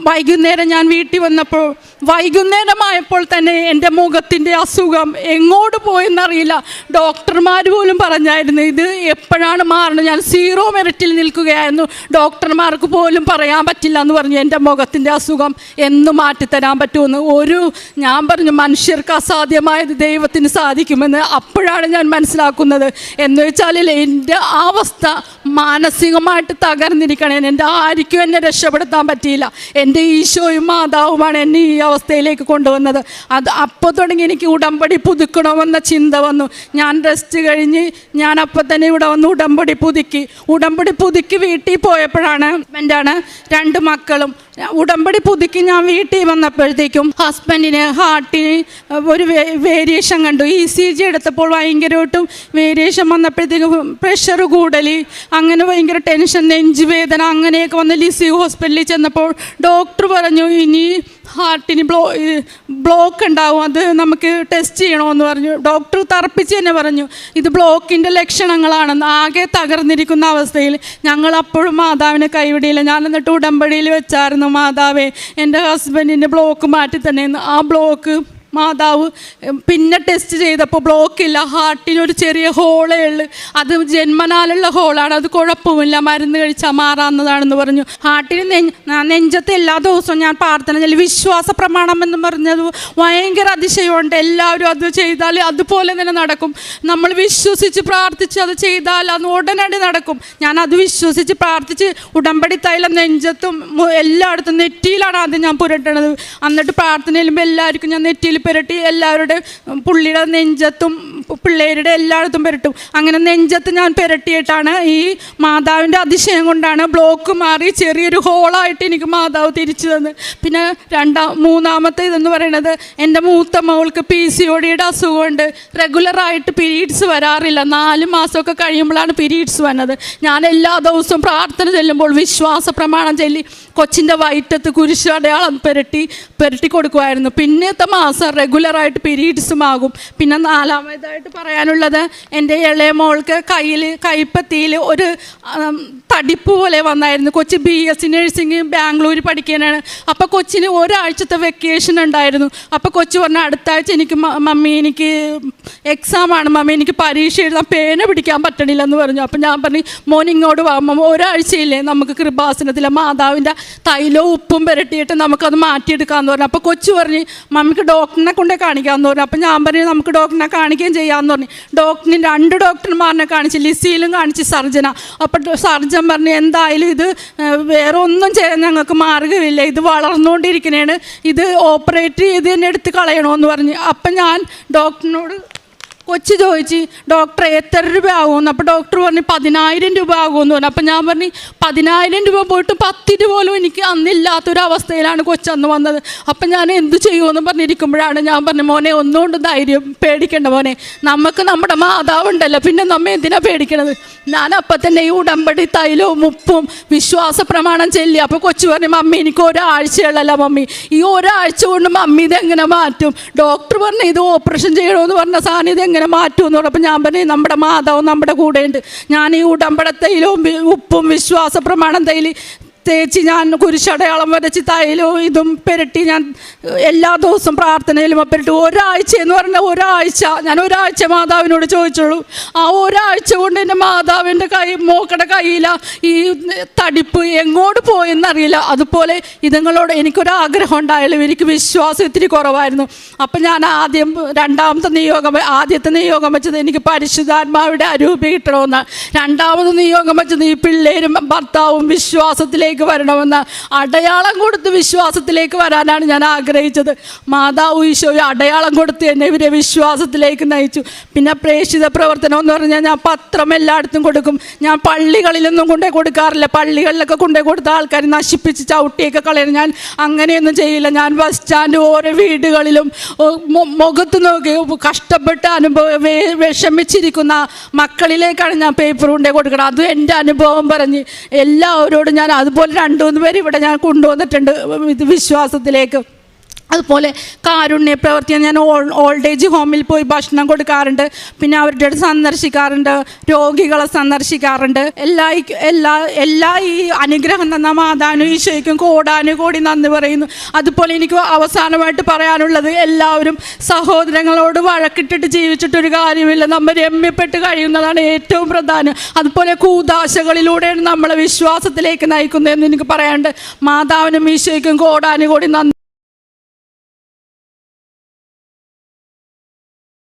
വൈകുന്നേരം ഞാൻ വീട്ടിൽ വന്നപ്പോൾ വൈകുന്നേരമായപ്പോൾ തന്നെ എൻ്റെ മുഖത്തിൻ്റെ അസുഖം എങ്ങോട്ട് പോയെന്നറിയില്ല. ഡോക്ടർമാർ പോലും പറഞ്ഞായിരുന്നു ഇത് എപ്പോഴാണ് മാറുന്നത്. ഞാൻ 0 മിനിറ്റിൽ നിൽക്കുകയായിരുന്നു. ഡോക്ടർമാർക്ക് പോലും പറയാൻ പറ്റില്ല എന്ന് പറഞ്ഞു എൻ്റെ മുഖത്തിൻ്റെ അസുഖം എന്ന് മാറ്റിത്തരാൻ പറ്റുമെന്ന്. ഞാൻ പറഞ്ഞു മനുഷ്യർക്ക് അസാധ്യമായത് ദൈവത്തിന് സാധിക്കുമെന്ന്. അപ്പോഴാണ് ഞാൻ മനസ്സിലാക്കുന്നത്. എന്ന് വെച്ചാൽ എൻ്റെ അവസ്ഥ മാനസികമായിട്ട് തകർന്നിരിക്കണേ. എൻ്റെ ആർക്കും എന്നെ രക്ഷപ്പെടുത്താൻ പറ്റിയില്ല. എൻ്റെ ഈശോയും മാതാവുമാണ് എന്നെ ഈ അവസ്ഥയിലേക്ക് കൊണ്ടുവന്നത്. അപ്പോൾ തുടങ്ങി എനിക്ക് ഉടമ്പടി പുതുക്കണമെന്ന ചിന്ത വന്നു. ഞാൻ റെസ്റ്റ് കഴിഞ്ഞ് ഞാൻ അപ്പം തന്നെ ഇവിടെ വന്ന് ഉടമ്പടി പുതുക്കി വീട്ടിൽ പോയപ്പോഴാണ് എന്താണ് 2 മക്കളും ഉടമ്പടി പുതുക്കി ഞാൻ വീട്ടിൽ വന്നപ്പോഴത്തേക്കും ഹസ്ബൻഡിന് ഹാർട്ടിന് ഒരു വേരിയേഷൻ കണ്ടു. ECG എടുത്തപ്പോൾ ഭയങ്കരമായിട്ടും വേരിയേഷൻ വന്നപ്പോഴത്തേക്കും പ്രഷർ കൂടൽ, അങ്ങനെ ഭയങ്കര ടെൻഷൻ, നെഞ്ചുവേദന അങ്ങനെയൊക്കെ വന്ന് ലിസി ഹോസ്പിറ്റലിൽ ചെന്നപ്പോൾ ഡോക്ടർ പറഞ്ഞു ഇനി ഹാർട്ടിന് ബ്ലോക്ക് ഉണ്ടാവും, അത് നമുക്ക് ടെസ്റ്റ് ചെയ്യണമെന്ന് പറഞ്ഞു. ഡോക്ടർ തറപ്പിച്ച് തന്നെ പറഞ്ഞു ഇത് ബ്ലോക്കിൻ്റെ ലക്ഷണങ്ങളാണെന്ന്. ആകെ തകർന്നിരിക്കുന്ന അവസ്ഥയിൽ ഞങ്ങൾ അപ്പോഴും മാതാവിനെ കൈവിടിയില്ല. ഞാൻ എന്നിട്ട് ഉടമ്പടിയിൽ വെച്ചായിരുന്നു മാതാവേ എൻ്റെ ഹസ്ബൻഡിൻ്റെ ബ്ലോക്ക് മാറ്റി തന്നെയെന്ന്. ആ ബ്ലോക്ക് മാതാവ് പിന്നെ ടെസ്റ്റ് ചെയ്തപ്പോൾ ബ്ലോക്കില്ല. ഹാർട്ടിനൊരു ചെറിയ ഹോളേ ഉള്ളു. അത് ജന്മനാലുള്ള ഹോളാണ്, അത് കുഴപ്പമില്ല, മരുന്ന് കഴിച്ചാൽ മാറാവുന്നതാണെന്ന് പറഞ്ഞു. ഹാർട്ടിന് നെഞ്ചത്ത് എല്ലാ ദിവസവും ഞാൻ പ്രാർത്ഥന ചൊല്ലി. വിശ്വാസ പ്രമാണം എന്ന് പറഞ്ഞത് ഭയങ്കര അതിശയമുണ്ട്. എല്ലാവരും അത് ചെയ്താൽ അതുപോലെ തന്നെ നടക്കും. നമ്മൾ വിശ്വസിച്ച് പ്രാർത്ഥിച്ച് അത് ചെയ്താൽ അത് ഉടനടി നടക്കും. ഞാൻ അത് വിശ്വസിച്ച് പ്രാർത്ഥിച്ച് ഉടമ്പടി തൈലം നെഞ്ചത്തും എല്ലായിടത്തും നെറ്റിയിലാണ് ആദ്യം ഞാൻ പുരട്ടണത്. എന്നിട്ട് പ്രാർത്ഥന ചെല്ലുമ്പോൾ എല്ലാവർക്കും ഞാൻ നെറ്റിയിൽ പുരട്ടി എല്ലാവരുടെ പുള്ളിയുടെ നെഞ്ചത്തും പിള്ളേരുടെ എല്ലായിടത്തും പുരട്ടും. അങ്ങനെ നെഞ്ചത്ത് ഞാൻ പുരട്ടിയിട്ടാണ് ഈ മാതാവിൻ്റെ അതിശയം കൊണ്ടാണ് ബ്ലോക്ക് മാറി ചെറിയൊരു ഹോളായിട്ട് എനിക്ക് മാതാവ് തിരിച്ചു തന്നത്. പിന്നെ മൂന്നാമത്തെ ഇതെന്ന് പറയുന്നത് എൻ്റെ മൂത്ത മകൾക്ക് PCODയുടെ അസുഖമുണ്ട്. റെഗുലറായിട്ട് പീരീഡ്സ് വരാറില്ല. 4 മാസമൊക്കെ കഴിയുമ്പോഴാണ് പീരീഡ്സ് വന്നത്. ഞാൻ എല്ലാ ദിവസവും പ്രാർത്ഥന ചെല്ലുമ്പോൾ വിശ്വാസ പ്രമാണം ചൊല്ലി കൊച്ചിൻ്റെ വയറ്റത്ത് കുരിശ് അടയാളം പുരട്ടി കൊടുക്കുമായിരുന്നു. പിന്നത്തെ മാസം റെഗുലറായിട്ട് പീരീഡ്സും ആകും. പിന്നെ 4ാമതായിട്ട് പറയാനുള്ളത് എൻ്റെ ഇളയ മോൾക്ക് കൈപ്പത്തിയിൽ ഒരു തടിപ്പ് പോലെ വന്നായിരുന്നു. കൊച്ച് BSc നഴ്സിംഗ് ബാംഗ്ലൂർ പഠിക്കാനാണ്. അപ്പോൾ കൊച്ചിന് ഒരാഴ്ചത്തെ വെക്കേഷൻ ഉണ്ടായിരുന്നു. അപ്പോൾ കൊച്ച് പറഞ്ഞു അടുത്ത ആഴ്ച എനിക്ക് മമ്മി എനിക്ക് എക്സാമാണ് മമ്മി, എനിക്ക് പരീക്ഷ എഴുതാൻ പേന പിടിക്കാൻ പറ്റണില്ലെന്ന് പറഞ്ഞു. അപ്പോൾ ഞാൻ പറഞ്ഞു മോൻ ഇങ്ങോട്ട് വാ, ഒരാഴ്ചയില്ലേ നമുക്ക് കൃപാസനത്തിലെ മാതാവിൻ്റെ തൈലവും ഉപ്പും പുരട്ടിയിട്ട് നമുക്കത് മാറ്റിയെടുക്കാമെന്ന് പറഞ്ഞു. അപ്പോൾ കൊച്ചു പറഞ്ഞു മമ്മിക്ക് ഡോക്ടറിനെ കൊണ്ടേ കാണിക്കാമെന്ന് പറഞ്ഞു. അപ്പം ഞാൻ പറഞ്ഞു നമുക്ക് ഡോക്ടറിനെ കാണിക്കുകയും ചെയ്യാമെന്ന് പറഞ്ഞു. ഡോക്ടറിന് 2 ഡോക്ടർമാരെ കാണിച്ച്, ലിസിയിലും കാണിച്ച് സർജന. അപ്പോൾ സർജൻ പറഞ്ഞു എന്തായാലും ഇത് വേറെ ഒന്നും ചെയ്യാൻ ഞങ്ങൾക്ക് മാർഗ്ഗമില്ല, ഇത് വളർന്നുകൊണ്ടിരിക്കുന്നതാണ്, ഇത് ഓപ്പറേറ്റ് ചെയ്ത് തന്നെ എടുത്ത് കളയണമെന്ന് പറഞ്ഞു. അപ്പം ഞാൻ ഡോക്ടറിനോട് കൊച്ചു ചോദിച്ച് ഡോക്ടറെ എത്ര രൂപ ആകുമെന്ന്. അപ്പോൾ ഡോക്ടർ പറഞ്ഞു 10,000 രൂപ ആകുമെന്ന് പറഞ്ഞു. അപ്പം ഞാൻ പറഞ്ഞു 10,000 രൂപ പോയിട്ട് 10 രൂപ പോലും എനിക്ക് അന്നില്ലാത്തൊരവസ്ഥയിലാണ് കൊച്ചന്ന് വന്നത്. അപ്പം ഞാൻ എന്ത് ചെയ്യുമെന്ന് പറഞ്ഞിരിക്കുമ്പോഴാണ് ഞാൻ പറഞ്ഞു മോനെ ഒന്നുകൊണ്ട് ധൈര്യം പേടിക്കേണ്ട മോനെ, നമുക്ക് നമ്മുടെ മാതാവുണ്ടല്ലോ, പിന്നെ നമ്മെ എന്തിനാണ് പേടിക്കണത്. ഞാൻ അപ്പം തന്നെ ഈ ഉടമ്പടി തൈലവും ഉപ്പും വിശ്വാസ പ്രമാണം ചൊല്ലി. അപ്പോൾ കൊച്ചു പറഞ്ഞു മമ്മി എനിക്ക് ഒരാഴ്ചയുള്ളല്ല മമ്മി, ഈ ഒരാഴ്ച കൊണ്ട് മമ്മി ഇതെങ്ങനെ മാറ്റും. ഡോക്ടർ പറഞ്ഞു ഇത് ഓപ്പറേഷൻ ചെയ്യണമെന്ന് പറഞ്ഞ സാധനം ഇതെങ്ങനെ മാറ്റുമെന്ന് പറഞ്ഞപ്പോൾ ഞാൻ പറഞ്ഞു നമ്മുടെ മാതാവ് നമ്മുടെ കൂടെയുണ്ട്. ഞാൻ ഈ ഉടമ്പടത്തൈലവും ഉപ്പും വിശ്വാസ പ്രമാണം തേച്ച് ഞാൻ കുരിശടയാളം വരച്ച് തൈലവും ഇതും പുരട്ടി ഞാൻ എല്ലാ ദിവസവും പ്രാർത്ഥനയിലും പുരട്ടി. ഒരാഴ്ച എന്ന് പറഞ്ഞാൽ ഞാൻ ഒരാഴ്ച മാതാവിനോട് ചോദിച്ചുള്ളൂ. ആ ഒരാഴ്ച കൊണ്ട് എൻ്റെ മാതാവിൻ്റെ മോക്കടെ കയ്യില ഈ തടിപ്പ് എങ്ങോട്ട് പോയെന്നറിയില്ല. അതുപോലെ ഇതുങ്ങളോട് എനിക്കൊരാഗ്രഹം ഉണ്ടായാലും എനിക്ക് വിശ്വാസം ഇത്തിരി കുറവായിരുന്നു. അപ്പം ഞാൻ ആദ്യത്തെ നിയോഗം വെച്ചത് എനിക്ക് പരിശുദ്ധാത്മാവിടെ അരൂപി കിട്ടണമെന്നാണ്. 2ാമത് നിയോഗം വെച്ചത് ഈ പിള്ളേരും ഭർത്താവും വിശ്വാസത്തിലേക്ക് വിശ്വാസത്തിലേക്ക് വരണമെന്ന് അടയാളം കൊടുത്ത് വിശ്വാസത്തിലേക്ക് വരാനാണ് ഞാൻ ആഗ്രഹിച്ചത്. മാതാവ് ഈശോയെ അടയാളം കൊടുത്ത് എന്നെ ഇവരെ വിശ്വാസത്തിലേക്ക് നയിച്ചു. പിന്നെ പ്രേക്ഷിത പ്രവർത്തനം എന്ന് പറഞ്ഞാൽ ഞാൻ പത്രം എല്ലായിടത്തും കൊടുക്കും. ഞാൻ പള്ളികളിലൊന്നും കൊണ്ടുപോയി കൊടുക്കാറില്ല. പള്ളികളിലൊക്കെ കൊണ്ടുപോയി കൊടുത്ത ആൾക്കാർ നശിപ്പിച്ച് ചവിട്ടിയൊക്കെ കളയണം. ഞാൻ അങ്ങനെയൊന്നും ചെയ്യില്ല. ഞാൻ ബസ് സ്റ്റാൻഡ് ഓരോ വീടുകളിലും മുഖത്ത് നോക്കി കഷ്ടപ്പെട്ട് വിഷമിച്ചിരിക്കുന്ന മക്കളിലേക്കാണ് ഞാൻ പേപ്പർ കൊണ്ടേ കൊടുക്കണം. അതും എൻ്റെ അനുഭവം പറഞ്ഞ് എല്ലാവരോടും ഞാൻ അതുപോലെ 2-3 പേര് ഇവിടെ ഞാൻ കൊണ്ടുവന്നിട്ടുണ്ട് ഇത് വിശ്വാസത്തിലേക്ക്. അതുപോലെ കാരുണ്യ പ്രവർത്തിയാണ്. ഞാൻ ഓൾഡ് ഏജ് ഹോമിൽ പോയി ഭക്ഷണം കൊടുക്കാറുണ്ട്. പിന്നെ അവരുടെ അടുത്ത് സന്ദർശിക്കാറുണ്ട്, രോഗികളെ സന്ദർശിക്കാറുണ്ട്. എല്ലാ ഈ അനുഗ്രഹം തന്ന മാതാവിനും ഈശോയ്ക്കും കോടാനുകോടി നന്ദി പറയുന്നു. അതുപോലെ എനിക്ക് അവസാനമായിട്ട് പറയാനുള്ളത്, എല്ലാവരും സഹോദരങ്ങളോട് വഴക്കിട്ടിട്ട് ജീവിച്ചിട്ടൊരു കാര്യമില്ല. നമ്മൾ രമ്യപ്പെട്ട് കഴിയുന്നതാണ് ഏറ്റവും പ്രധാനം. അതുപോലെ കൂദാശകളിലൂടെയാണ് നമ്മളെ വിശ്വാസത്തിലേക്ക് നയിക്കുന്നതെന്ന് എനിക്ക് പറയാനുണ്ട്. മാതാവിനും ഈശോയ്ക്കും കോടാനുകോടി നന്ദി.